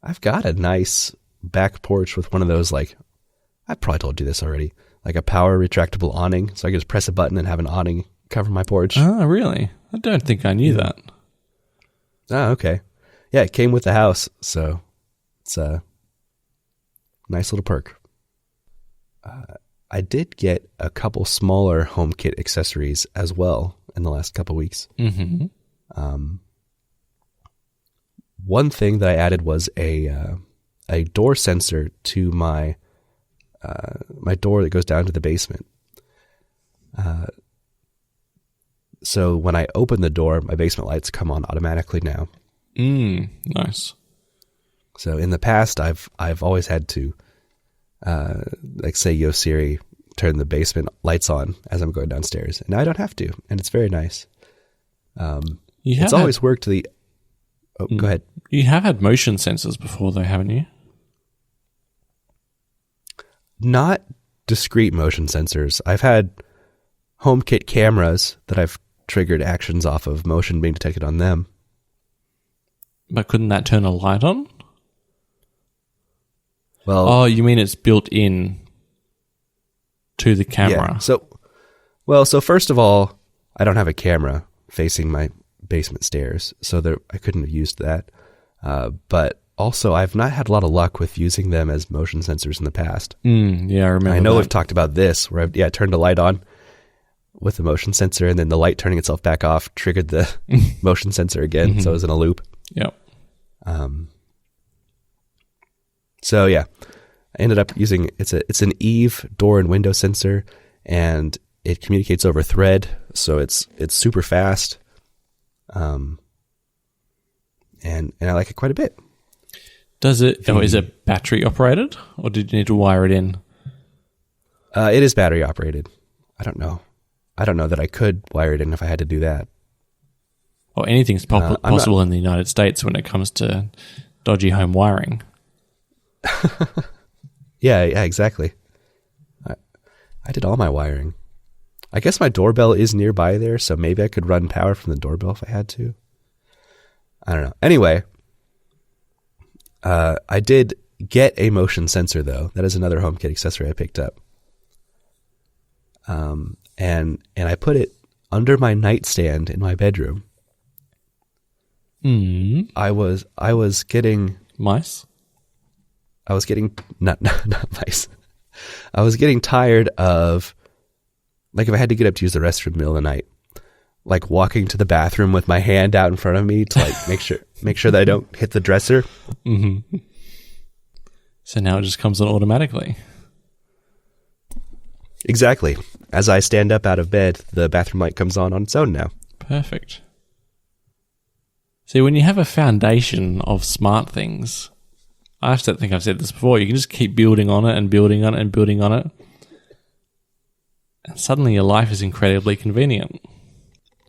I've got a nice back porch with one of those, like, I probably told you this already, like a power retractable awning. So I can just press a button and have an awning cover my porch. Oh, really? I don't think I knew that. Oh, okay. Yeah, it came with the house, so it's a nice little perk. I did get a couple smaller HomeKit accessories as well in the last couple weeks. Mm-hmm. One thing that I added was a door sensor to my door that goes down to the basement. So when I open the door, my basement lights come on automatically now. Nice. So in the past, I've always had to, say, Yo Siri, turn the basement lights on as I'm going downstairs. And now I don't have to, and it's very nice. It's always worked to the... Oh, go ahead. You have had motion sensors before, though, haven't you? Not discrete motion sensors. I've had HomeKit cameras that I've triggered actions off of motion being detected on them. But couldn't that turn a light on? Well, oh, you mean it's built in to the camera? Yeah. So first of all, I don't have a camera facing my basement stairs, so I couldn't have used that. But also, I've not had a lot of luck with using them as motion sensors in the past. Yeah, I remember. I know that. we've talked about this, where I turned a light on with the motion sensor, and then the light turning itself back off triggered the motion sensor again, so it was in a loop. Yep. So yeah, I ended up using it's an Eve door and window sensor, and it communicates over Thread, so it's super fast. And I like it quite a bit. Does it? Is it battery operated, or did you need to wire it in? It is battery operated. I don't know that I could wire it in if I had to do that. Well, anything's possible in the United States when it comes to dodgy home wiring. Yeah, exactly. I did all my wiring. I guess my doorbell is nearby there, so maybe I could run power from the doorbell if I had to. I don't know. Anyway, I did get a motion sensor, though. That is another HomeKit accessory I picked up. And I put it under my nightstand in my bedroom. I was getting mice. I was getting not mice. I was getting tired of, like, if I had to get up to use the restroom in the middle of the night, like walking to the bathroom with my hand out in front of me to like make sure that I don't hit the dresser. Mm-hmm. So now it just comes on automatically. Exactly. As I stand up out of bed, the bathroom light comes on its own now. Perfect. See, when you have a foundation of smart things, I don't think I've said this before, you can just keep building on it and building on it and building on it. And suddenly your life is incredibly convenient.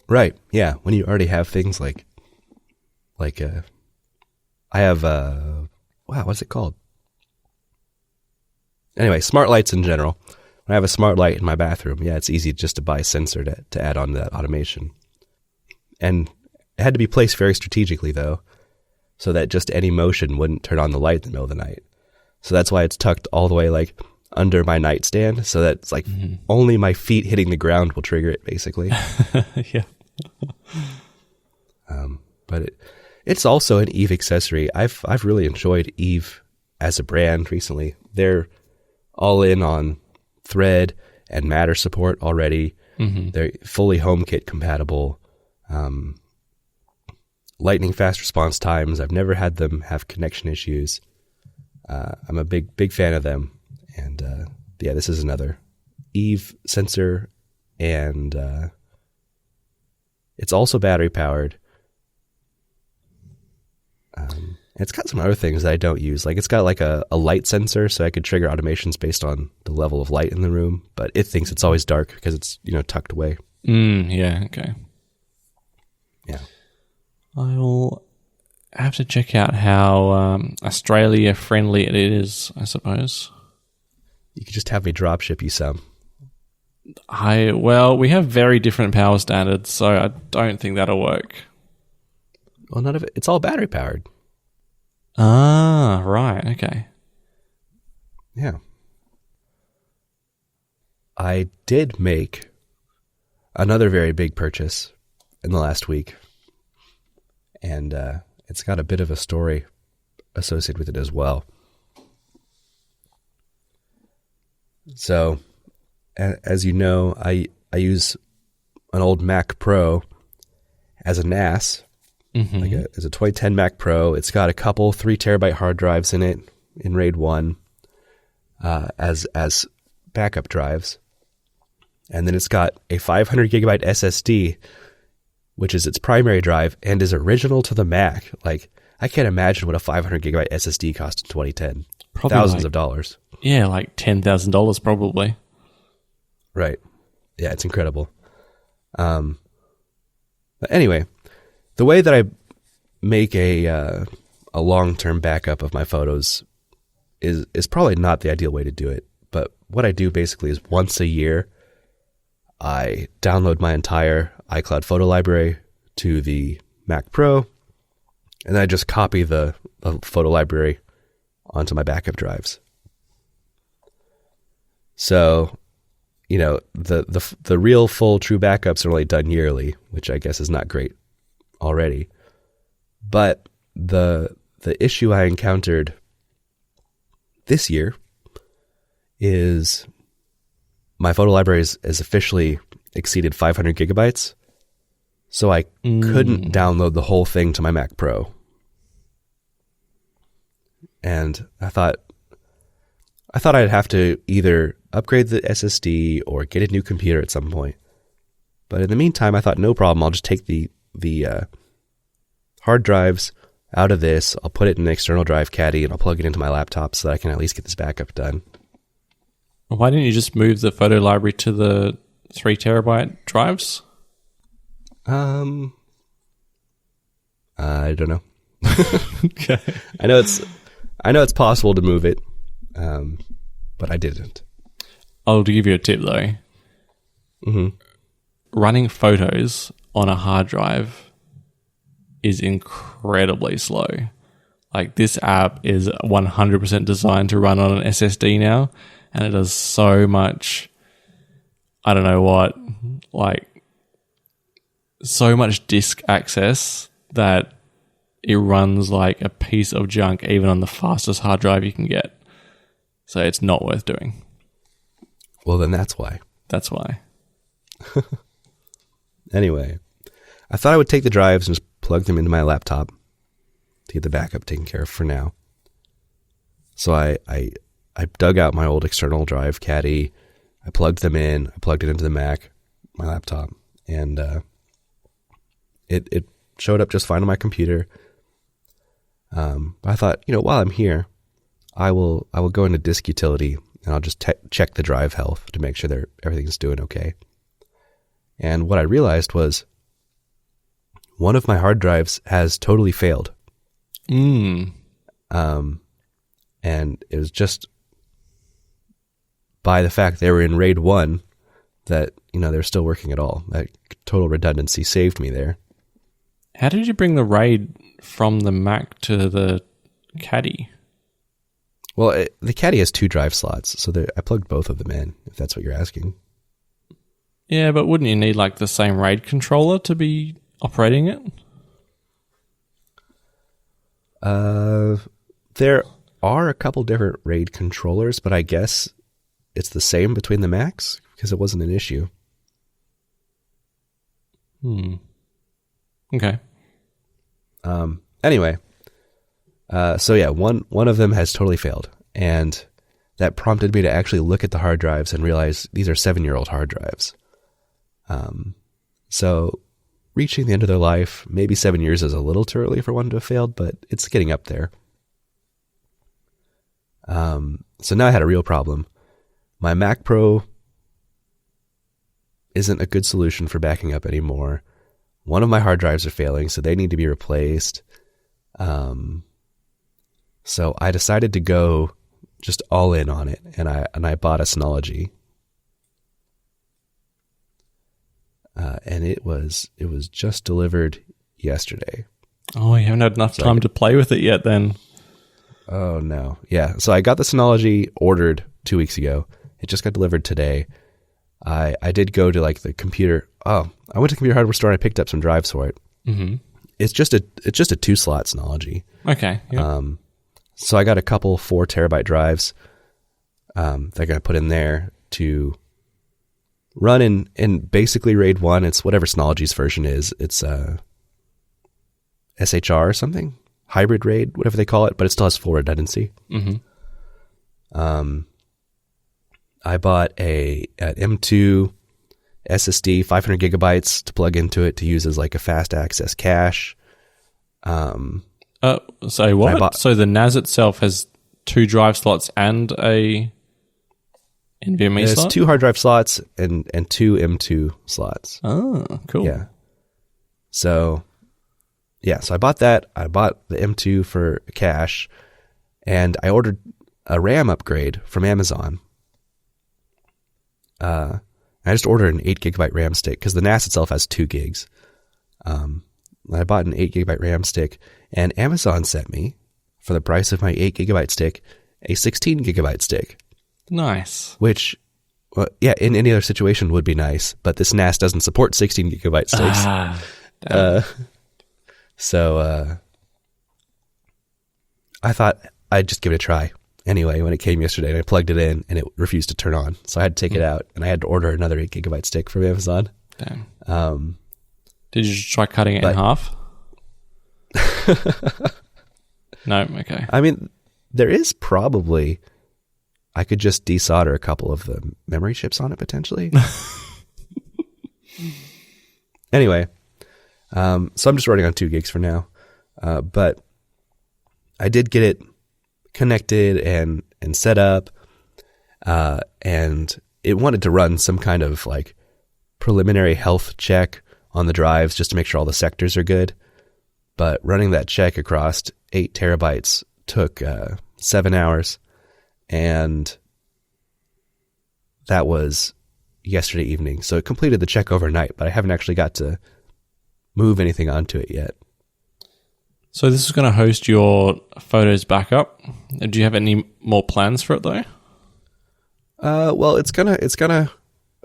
Right. Yeah. When you already have things like I have, wow, what's it called? Anyway, smart lights in general. When I have a smart light in my bathroom, yeah, it's easy just to buy a sensor to add on to that automation. And it had to be placed very strategically, though, so that just any motion wouldn't turn on the light in the middle of the night. So that's why it's tucked all the way like under my nightstand, so that it's like only my feet hitting the ground will trigger it, basically. Yeah. But it's also an Eve accessory. I've really enjoyed Eve as a brand recently. They're all in on Thread and Matter support already. Mm-hmm. They're fully HomeKit compatible. Lightning fast response times. I've never had them have connection issues. I'm a big fan of them. And yeah, this is another Eve sensor, and it's also battery powered. It's got some other things that I don't use. Like, it's got like a light sensor, so I could trigger automations based on the level of light in the room, but it thinks it's always dark because it's, tucked away. Yeah, okay. Yeah. I will have to check out how Australia friendly it is, I suppose. You could just have me drop ship you some. Well, we have very different power standards, so I don't think that'll work. Well, none of it. It's all battery powered. Ah, right. Okay. Yeah. I did make another very big purchase in the last week, and it's got a bit of a story associated with it as well. So, as you know, I use an old Mac Pro as a NAS, as a 2010 Mac Pro. It's got a couple 3 terabyte hard drives in it in RAID 1 as backup drives. And then it's got a 500 gigabyte SSD, which is its primary drive and is original to the Mac. Like, I can't imagine what a 500 gigabyte SSD cost in 2010. Probably thousands of dollars. Yeah, like $10,000 probably. Right. Yeah, it's incredible. But anyway, the way that I make a long-term backup of my photos is probably not the ideal way to do it. But what I do basically is once a year, I download my entire iCloud photo library to the Mac Pro, and then I just copy the photo library onto my backup drives. So, the real full true backups are only done yearly, which I guess is not great already. But the issue I encountered this year is my photo library has officially exceeded 500 gigabytes, so I couldn't download the whole thing to my Mac Pro. And I thought I'd have to either upgrade the SSD or get a new computer at some point. But in the meantime, I thought, no problem. I'll just take the hard drives out of this. I'll put it in an external drive caddy, and I'll plug it into my laptop so that I can at least get this backup done. Why didn't you just move the photo library to the 3 terabyte drives? I don't know. Okay. I know it's possible to move it, but I didn't. I'll give you a tip though. Mm-hmm. Running photos on a hard drive is incredibly slow. Like, this app is 100% designed to run on an SSD now, and it does so much, I don't know what, like, so much disk access that it runs like a piece of junk even on the fastest hard drive you can get. So it's not worth doing. Well, then that's why. That's why. Anyway, I thought I would take the drives and just plug them into my laptop to get the backup taken care of for now. So I dug out my old external drive caddy. I plugged them in. I plugged it into the Mac, my laptop, and it showed up just fine on my computer. But I thought, while I'm here, I will go into disk utility and I'll just check the drive health to make sure everything's doing okay. And what I realized was one of my hard drives has totally failed. And it was just by the fact they were in RAID 1 that, they're still working at all. That total redundancy saved me there. How did you bring the RAID from the Mac to the caddy? Well, the caddy has 2 drive slots, so I plugged both of them in, if that's what you're asking. Yeah, but wouldn't you need like the same RAID controller to be operating it? There are a couple different RAID controllers, but I guess it's the same between the Macs because it wasn't an issue. Okay. Anyway, so yeah, one of them has totally failed, and that prompted me to actually look at the hard drives and realize these are 7-year-old hard drives. So reaching the end of their life, maybe 7 years is a little too early for one to have failed, but it's getting up there. So now I had a real problem. My Mac Pro isn't a good solution for backing up anymore. One of my hard drives are failing, so they need to be replaced. So I decided to go just all in on it, and I bought a Synology. And it was just delivered yesterday. Oh, you haven't had enough time to play with it yet then. Oh, no. Yeah, so I got the Synology ordered 2 weeks ago. It just got delivered today. I did go to like the computer. Oh, I went to the computer hardware store and I picked up some drives for it. Mm-hmm. It's just a 2-slot Synology. Okay. Yep. So I got a couple 4 terabyte drives that I'm going to put in there to run in basically RAID 1. It's whatever Synology's version is. It's SHR or something, hybrid RAID, whatever they call it, but it still has full redundancy. Mm-hmm. I bought an M2 SSD, 500 gigabytes to plug into it to use as like a fast access cache. So what? So the NAS itself has 2 drive slots and a NVMe slot? There's 2 hard drive slots and 2 M2 slots. Oh, cool. Yeah. So I bought that. I bought the M2 for cache, and I ordered a RAM upgrade from Amazon. I just ordered an 8 gigabyte RAM stick because the NAS itself has 2 gigs. I bought an 8 gigabyte RAM stick, and Amazon sent me, for the price of my 8 gigabyte stick, a 16 gigabyte stick. Nice. Which, well, yeah, in any other situation would be nice, but this NAS doesn't support 16 gigabyte sticks. So I thought I'd just give it a try. Anyway, when it came yesterday, and I plugged it in, and it refused to turn on. So I had to take it out, and I had to order another 8 gigabyte stick from Amazon. Damn. Did you try cutting it in half? No? Okay. I mean, there is probably... I could just desolder a couple of the memory chips on it, potentially. Anyway, so I'm just running on 2 gigs for now. But I did get it connected and set up, and it wanted to run some kind of like preliminary health check on the drives just to make sure all the sectors are good. but running that check across 8 terabytes took 7 hours, and that was yesterday evening. So it completed the check overnight, but I haven't actually got to move anything onto it yet. So this is going to host your photos backup. Do you have any more plans for it though? Well, it's gonna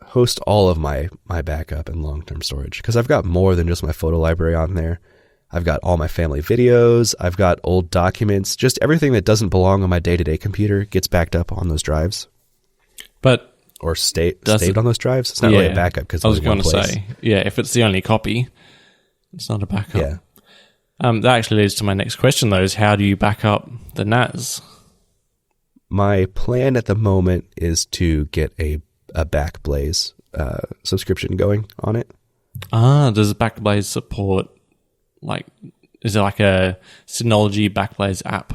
host all of my backup and long-term storage, because I've got more than just my photo library on there. I've got all my family videos. I've got old documents. Just everything that doesn't belong on my day-to-day computer gets backed up on those drives. Or saved on those drives. It's not really a backup because I was going to say, if it's the only copy, it's not a backup. Yeah. That actually leads to my next question, though, is how do you back up the NAS? My plan at the moment is to get a Backblaze subscription going on it. Does Backblaze support, is there like a Synology Backblaze app?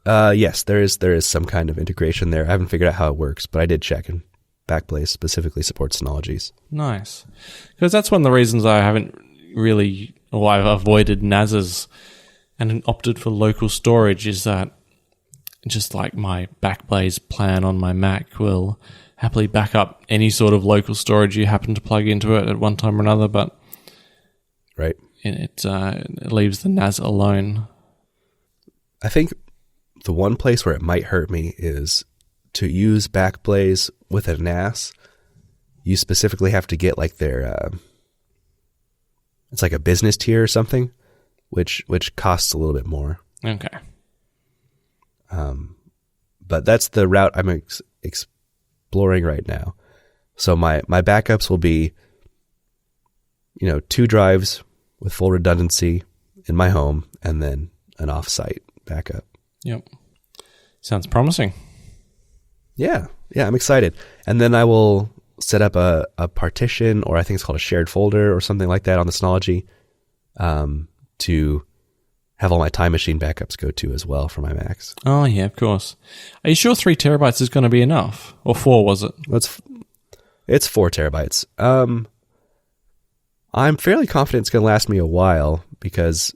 Yes, there is some kind of integration there. I haven't figured out how it works, but I did check, and Backblaze specifically supports Synologies. Nice. Because that's one of the reasons I haven't really, or I've avoided NASs and opted for local storage, is that just like my Backblaze plan on my Mac will happily back up any sort of local storage you happen to plug into it at one time or another, but right, it leaves the NAS alone. I think the one place where it might hurt me is to use Backblaze with a NAS. You specifically have to get like their, it's like a business tier or something, which costs a little bit more. Okay. But that's the route I'm exploring right now. So my backups will be, 2 drives with full redundancy in my home, and then an off-site backup. Yep. Sounds promising. Yeah, I'm excited. And then I will set up a partition, or I think it's called a shared folder or something like that on the Synology, to have all my Time Machine backups go to as well for my Macs. Oh, yeah, of course. Are you sure 3 terabytes is going to be enough? Or 4, was it? It's 4 terabytes. I'm fairly confident it's going to last me a while, because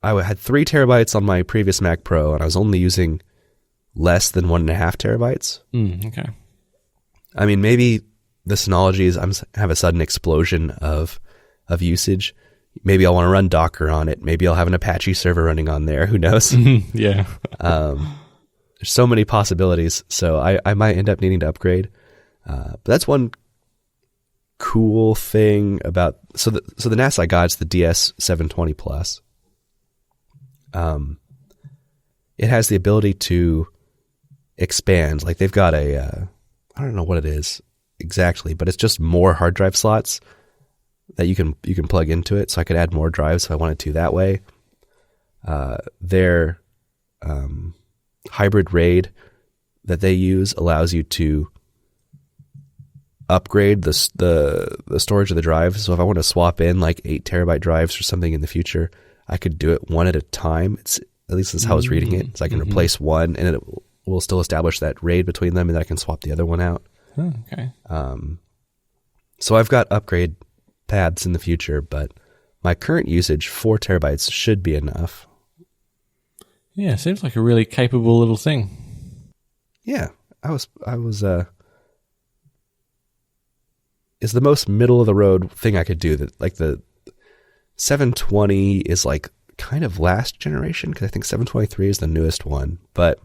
I had 3 terabytes on my previous Mac Pro, and I was only using less than 1.5 terabytes. Okay. I mean, maybe the Synologies have a sudden explosion of usage. Maybe I'll want to run Docker on it. Maybe I'll have an Apache server running on there. Who knows? Yeah. There's so many possibilities. So I might end up needing to upgrade. But that's one cool thing about... So the NAS I got is the DS720 Plus. It has the ability to expand. Like they've got I don't know what it is exactly, but it's just more hard drive slots that you can plug into it. So I could add more drives if I wanted to that way. Their hybrid RAID that they use allows you to upgrade the storage of the drive. So if I want to swap in like 8 terabyte drives or something in the future, I could do it one at a time. At least that's how I was reading it. So I can replace one, and it will still establish that RAID between them, and then I can swap the other one out. Oh, okay. So I've got upgrade paths in the future, but my current usage, 4 terabytes, should be enough. Yeah, seems like a really capable little thing. Yeah, I was. It's the most middle of the road thing I could do. That like the 720 is like kind of last generation, because I think 723 is the newest one, but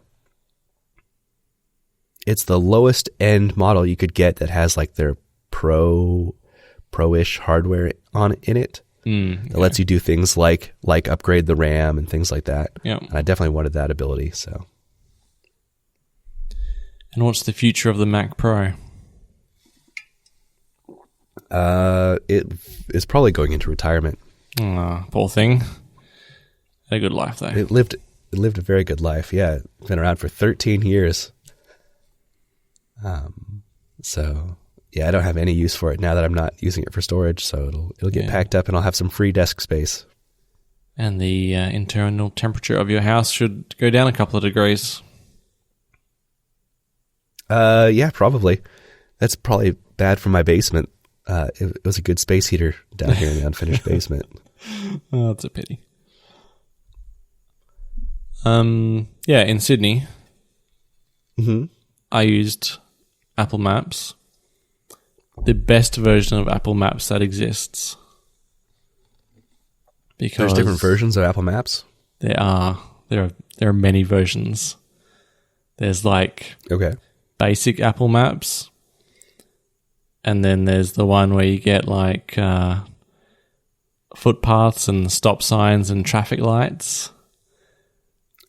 it's the lowest end model you could get that has like their pro-ish hardware in it. That lets you do things like upgrade the RAM and things like that. Yeah. And I definitely wanted that ability. So. And what's the future of the Mac Pro? It is probably going into retirement. Poor thing. Had a good life though. It lived a very good life. Yeah, it's been around for 13 years. So yeah, I don't have any use for it now that I'm not using it for storage. So it'll get packed up, and I'll have some free desk space. And the internal temperature of your house should go down a couple of degrees. Yeah, probably. That's probably bad for my basement. It was a good space heater down here in the unfinished basement. Oh, that's a pity. Yeah, in Sydney, I used Apple Maps, the best version of Apple Maps that exists. Because there's different versions of Apple Maps. There are many versions. There's like basic Apple Maps, and then there's the one where you get like footpaths and stop signs and traffic lights.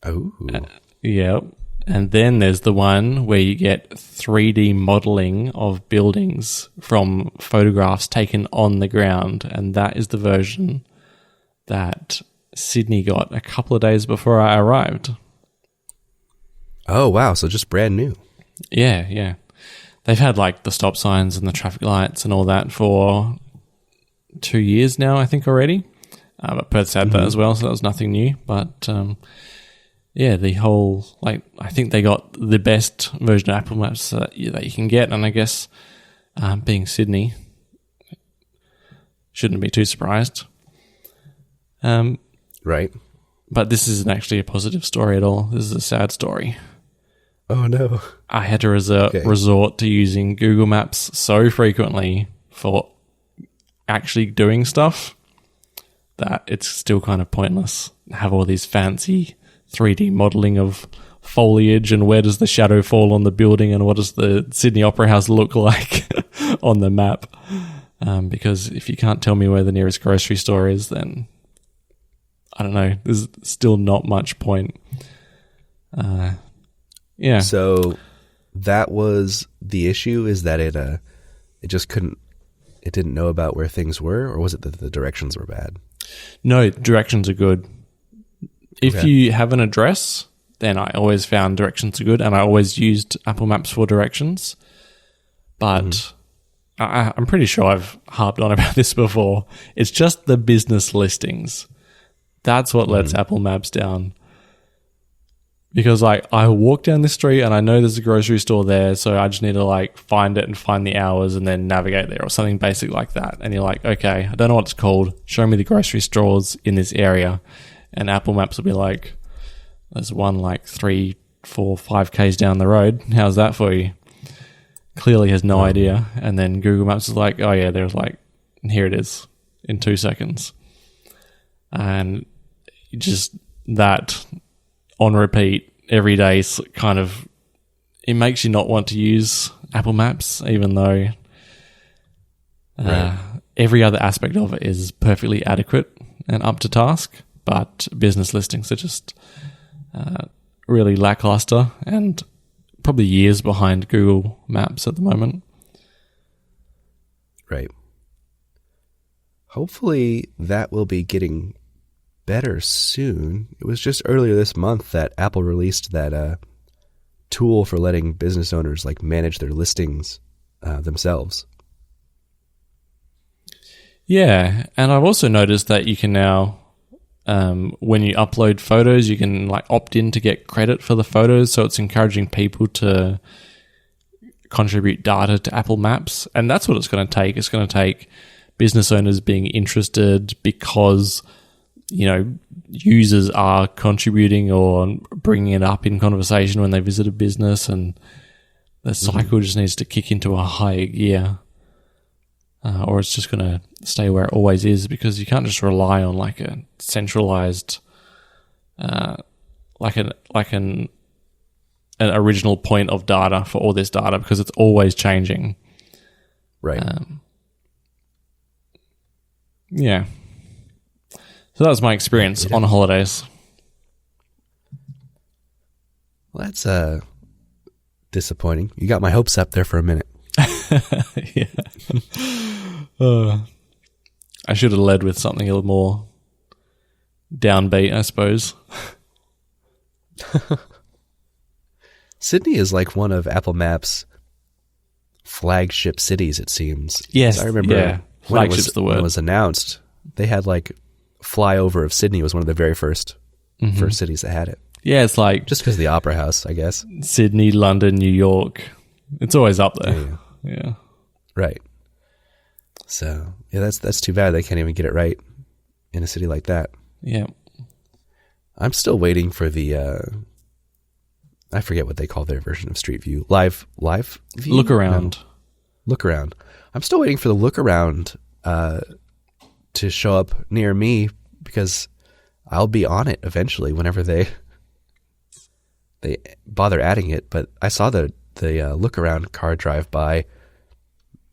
Oh. Yeah. And then there's the one where you get 3D modeling of buildings from photographs taken on the ground. And that is the version that Sydney got a couple of days before I arrived. Oh, wow. So just brand new. Yeah. They've had like the stop signs and the traffic lights and all that for 2 years now, I think, already. But Perth's had that as well, so that was nothing new. But yeah, the whole, like, I think they got the best version of Apple Maps that you can get. And I guess being Sydney, shouldn't be too surprised. Right. But this isn't actually a positive story at all. This is a sad story. Oh, no. I had to resort to using Google Maps so frequently for actually doing stuff that it's still kind of pointless. Have all these fancy 3D modeling of foliage and where does the shadow fall on the building and what does the Sydney Opera House look like on the map. Because if you can't tell me where the nearest grocery store is, then I don't know. There's still not much point. Yeah. So that was the issue, is that it just couldn't, it didn't know about where things were, or was it that the directions were bad? No, directions are good. If you have an address, then I always found directions are good, and I always used Apple Maps for directions. But I'm pretty sure I've harped on about this before. It's just the business listings. That's what lets Apple Maps down. Because like I walk down this street and I know there's a grocery store there, so I just need to like find it and find the hours and then navigate there or something basic like that. And you're like, okay, I don't know what it's called. Show me the grocery stores in this area. And Apple Maps will be like, there's one like 3, 4, 5 Ks down the road. How's that for you? Clearly has no idea. And then Google Maps is like, oh yeah, there's like, here it is in 2 seconds. And just that on repeat every day kind of, it makes you not want to use Apple Maps, even though every other aspect of it is perfectly adequate and up to task. But business listings are just really lackluster and probably years behind Google Maps at the moment. Right. Hopefully that will be getting better soon. It was just earlier this month that Apple released that tool for letting business owners like manage their listings themselves. Yeah, and I've also noticed that you can now, when you upload photos, you can like opt in to get credit for the photos. So it's encouraging people to contribute data to Apple Maps, and that's what it's going to take. It's going to take business owners being interested because, you know, users are contributing or bringing it up in conversation when they visit a business, and the cycle just needs to kick into a higher gear, or it's just going to stay where it always is, because you can't just rely on like a centralized, like an original point of data for all this data, because it's always changing. Right. Yeah. So that was my experience on holidays. Well, that's disappointing. You got my hopes up there for a minute. Yeah. I should have led with something a little more downbeat, I suppose. Sydney is like one of Apple Maps' flagship cities, it seems. Yes, I remember flagship's the word. When it was announced, they had like flyover of Sydney was one of the very first cities that had it. Yeah, it's like just because of the Opera House, I guess. Sydney, London, New York. It's always up there. Yeah. Right. So yeah, that's too bad they can't even get it right in a city like that. Yeah. I'm still waiting for the I forget what they call their version of Street View. Live view? Look around. No. Look around. I'm still waiting for the look around to show up near me, because I'll be on it eventually whenever they bother adding it. But I saw the look around car drive by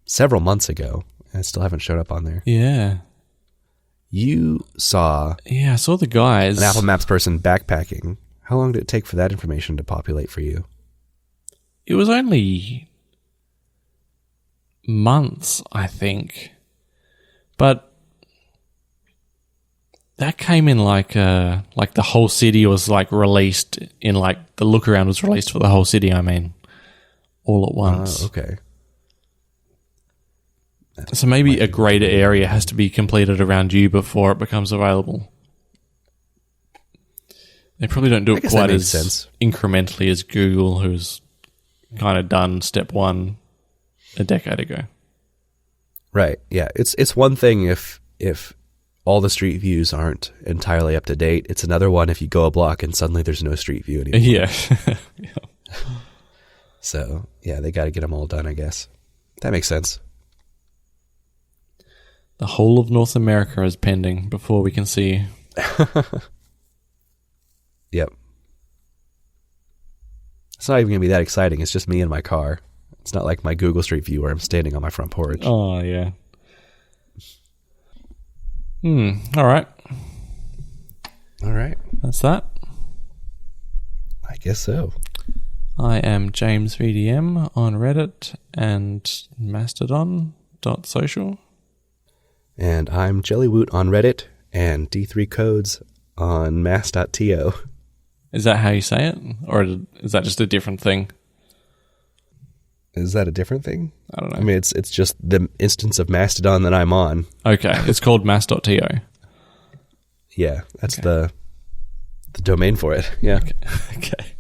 several months ago, and it still haven't showed up on there. Yeah. You saw I saw the guys. an Apple Maps person backpacking. How long did it take for that information to populate for you? It was only months, I think. But that came in like the whole city was like released in, like, the look around was released for the whole city, I mean, all at once. Okay. So maybe a greater area has to be completed around you before it becomes available. They probably don't do it quite as incrementally as Google, who's kind of done step one a decade ago. Right. Yeah. It's one thing if all the street views aren't entirely up to date. It's another one if you go a block and suddenly there's no street view anymore. Yeah. So, yeah, they got to get them all done, I guess. That makes sense. The whole of North America is pending before we can see. Yep. It's not even going to be that exciting. It's just me in my car. It's not like my Google Street View where I'm standing on my front porch. Oh, yeah. All right. All right. That's that. I guess so. I am James VDM on Reddit and Mastodon.social. And I'm Jellywoot on Reddit and D3 Codes on mass.to. Is that how you say it? Or is that just a different thing? Is that a different thing? I don't know. I mean, it's just the instance of Mastodon that I'm on. Okay, it's called mass.to. Yeah, that's the domain for it. Yeah. Okay.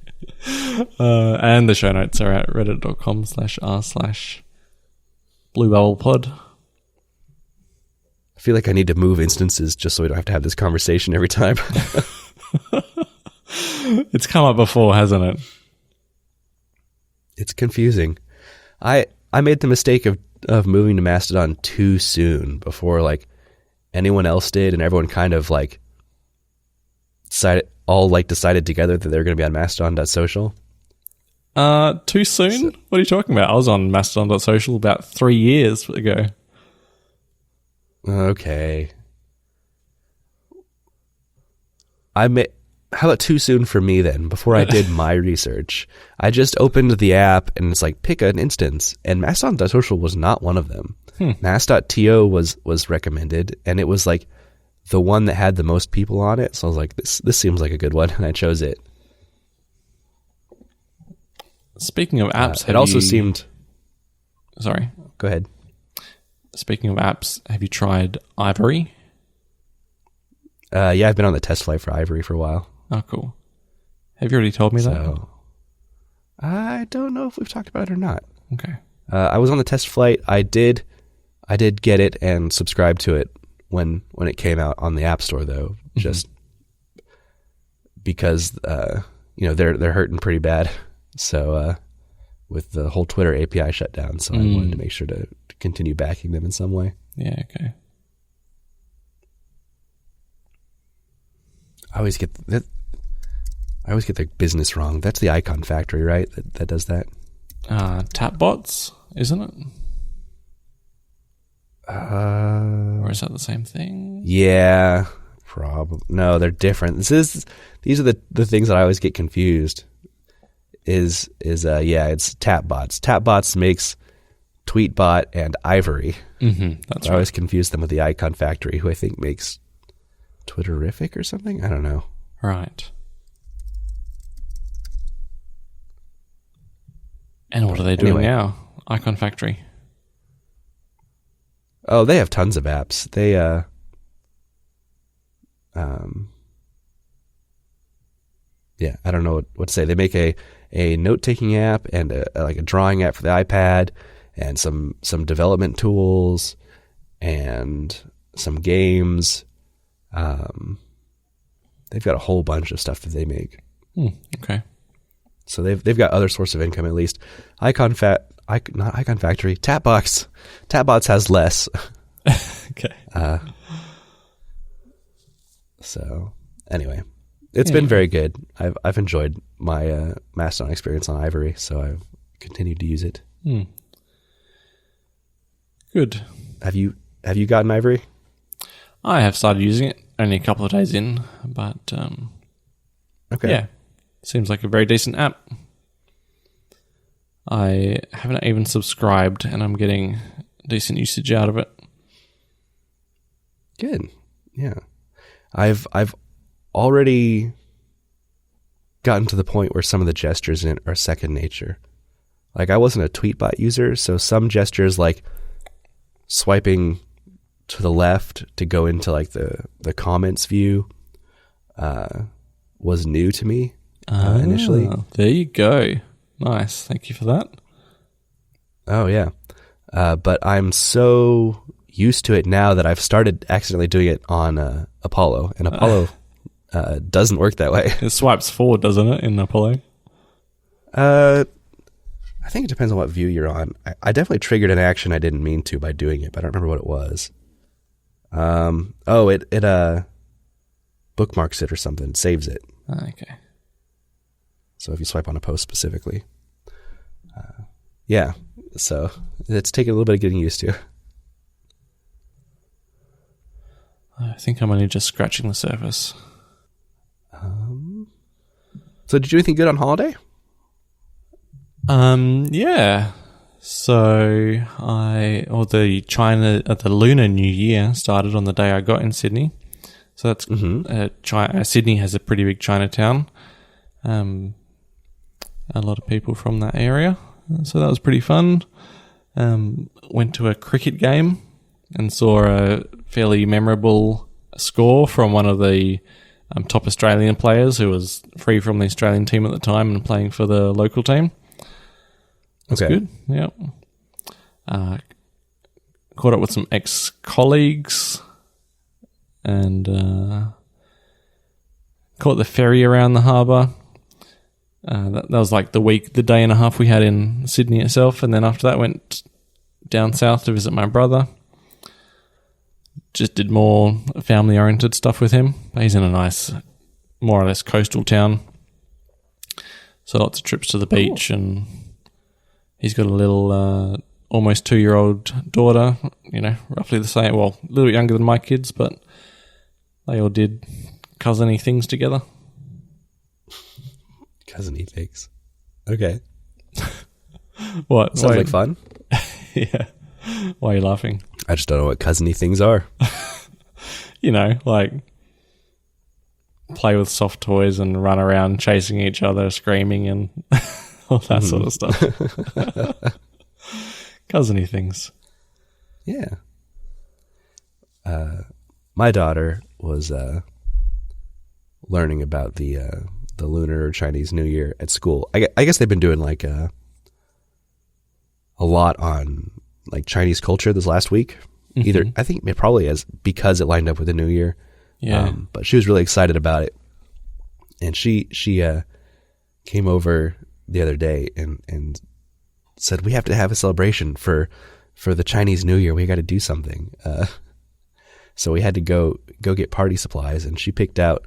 And the show notes are at reddit.com/r/bluebubblepod. I feel like I need to move instances just so we don't have to have this conversation every time. It's come up before, hasn't it? It's confusing. I made the mistake of moving to Mastodon too soon before like anyone else did, and everyone kind of like decided together that they were going to be on Mastodon.social. Too soon? What are you talking about? I was on Mastodon.social about 3 years ago. Okay. How about too soon for me then? Before I did my research, I just opened the app and it's like, pick an instance, and Mastodon.social was not one of them. Mass.to was recommended, and it was like the one that had the most people on it. So I was like, this seems like a good one, and I chose it. Speaking of apps, it also seemed. Sorry, go ahead. Speaking of apps, have you tried Ivory? Yeah, I've been on the test flight for Ivory for a while. Oh, cool. Have you already told me that? I don't know if we've talked about it or not. Okay. I was on the test flight. I did get it and subscribe to it when it came out on the App Store, though, just because they're hurting pretty bad. So with the whole Twitter API shut down, so I wanted to make sure to continue backing them in some way. Yeah. Okay. I always get the business wrong. That's the Icon Factory, right? That does that. Tapbots, isn't it? Or is that the same thing? Yeah, probably. No, they're different. These are the things that I always get confused. It's Tapbots. Tapbots makes Tweetbot and Ivory. That's right. I always confuse them with the Icon Factory, who I think makes Twitterific or something. I don't know. Right. And what are they doing now? Icon Factory. Oh, they have tons of apps. They I don't know what to say. They make a note-taking app and a drawing app for the iPad, and some development tools and some games. They've got a whole bunch of stuff that they make. Okay. So they've got other source of income at least. Not Icon Factory. Tapbox. Tapbox has less. Okay. So anyway, it's been very good. I've enjoyed my Mastodon experience on Ivory, so I've continued to use it. Good. Have you gotten Ivory? I have started using it only a couple of days in, but Okay. yeah, seems like a very decent app. I haven't even subscribed, and I'm getting decent usage out of it. Good. Yeah. I've already gotten to the point where some of the gestures in it are second nature. Like, I wasn't a Tweetbot user, so some gestures like swiping to the left to go into like the comments view was new to me initially. There you go. Nice. Thank you for that. Oh, yeah. But I'm so used to it now that I've started accidentally doing it on Apollo, and Apollo doesn't work that way. It swipes forward, doesn't it, in Apollo? I think it depends on what view you're on. I definitely triggered an action I didn't mean to by doing it, but I don't remember what it was. It bookmarks it or something. It saves it. Okay. So if you swipe on a post specifically. Yeah. So it's taken a little bit of getting used to. I think I'm only just scratching the surface. So did you do anything good on holiday? Yeah. So the Lunar New Year started on the day I got in Sydney. So that's Sydney has a pretty big Chinatown. A lot of people from that area. So that was pretty fun. Went to a cricket game and saw a fairly memorable score from one of the top Australian players who was free from the Australian team at the time and playing for the local team. That's good. Yeah. Caught up with some ex-colleagues and caught the ferry around the harbour. That was like the day and a half we had in Sydney itself, and then after that went down south to visit my brother. Just did more family-oriented stuff with him. He's in a nice, more or less coastal town, so lots of trips to the beach, and he's got a little almost 2-year-old daughter, roughly the same, well, a little younger than my kids, but they all did cousin-y things together. Cousin-y things. Okay. What? Sounds like fun. Yeah. Why are you laughing? I just don't know what cousin-y things are. Like play with soft toys and run around chasing each other, screaming and all that sort of stuff. Cousin-y things. Yeah. My daughter was learning about the Lunar or Chinese New Year at school. I guess they've been doing like a lot on like Chinese culture this last week. Either I think it probably is because it lined up with the New Year. Yeah. But she was really excited about it, and she came over the other day and said, we have to have a celebration for the Chinese New Year. We got to do something. So we had to go get party supplies, and she picked out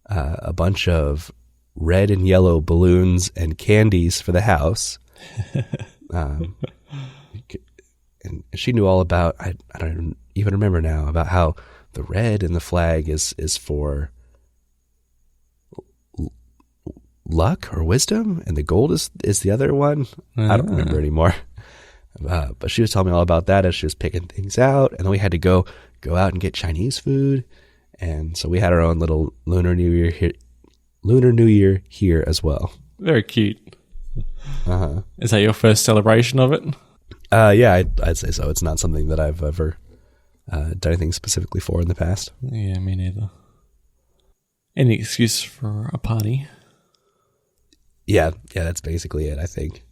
a bunch of red and yellow balloons and candies for the house. And she knew all about, I don't even remember now, about how the red in the flag is for luck or wisdom, and the gold is the other one. I don't remember anymore. But she was telling me all about that as she was picking things out, and then we had to go out and get Chinese food, and so we had our own little Lunar New Year here as well. Very cute. Is that your first celebration of it? Yeah, I'd say so. It's not something that I've ever done anything specifically for in the past. Yeah, me neither. Any excuse for a party? Yeah, that's basically it, I think.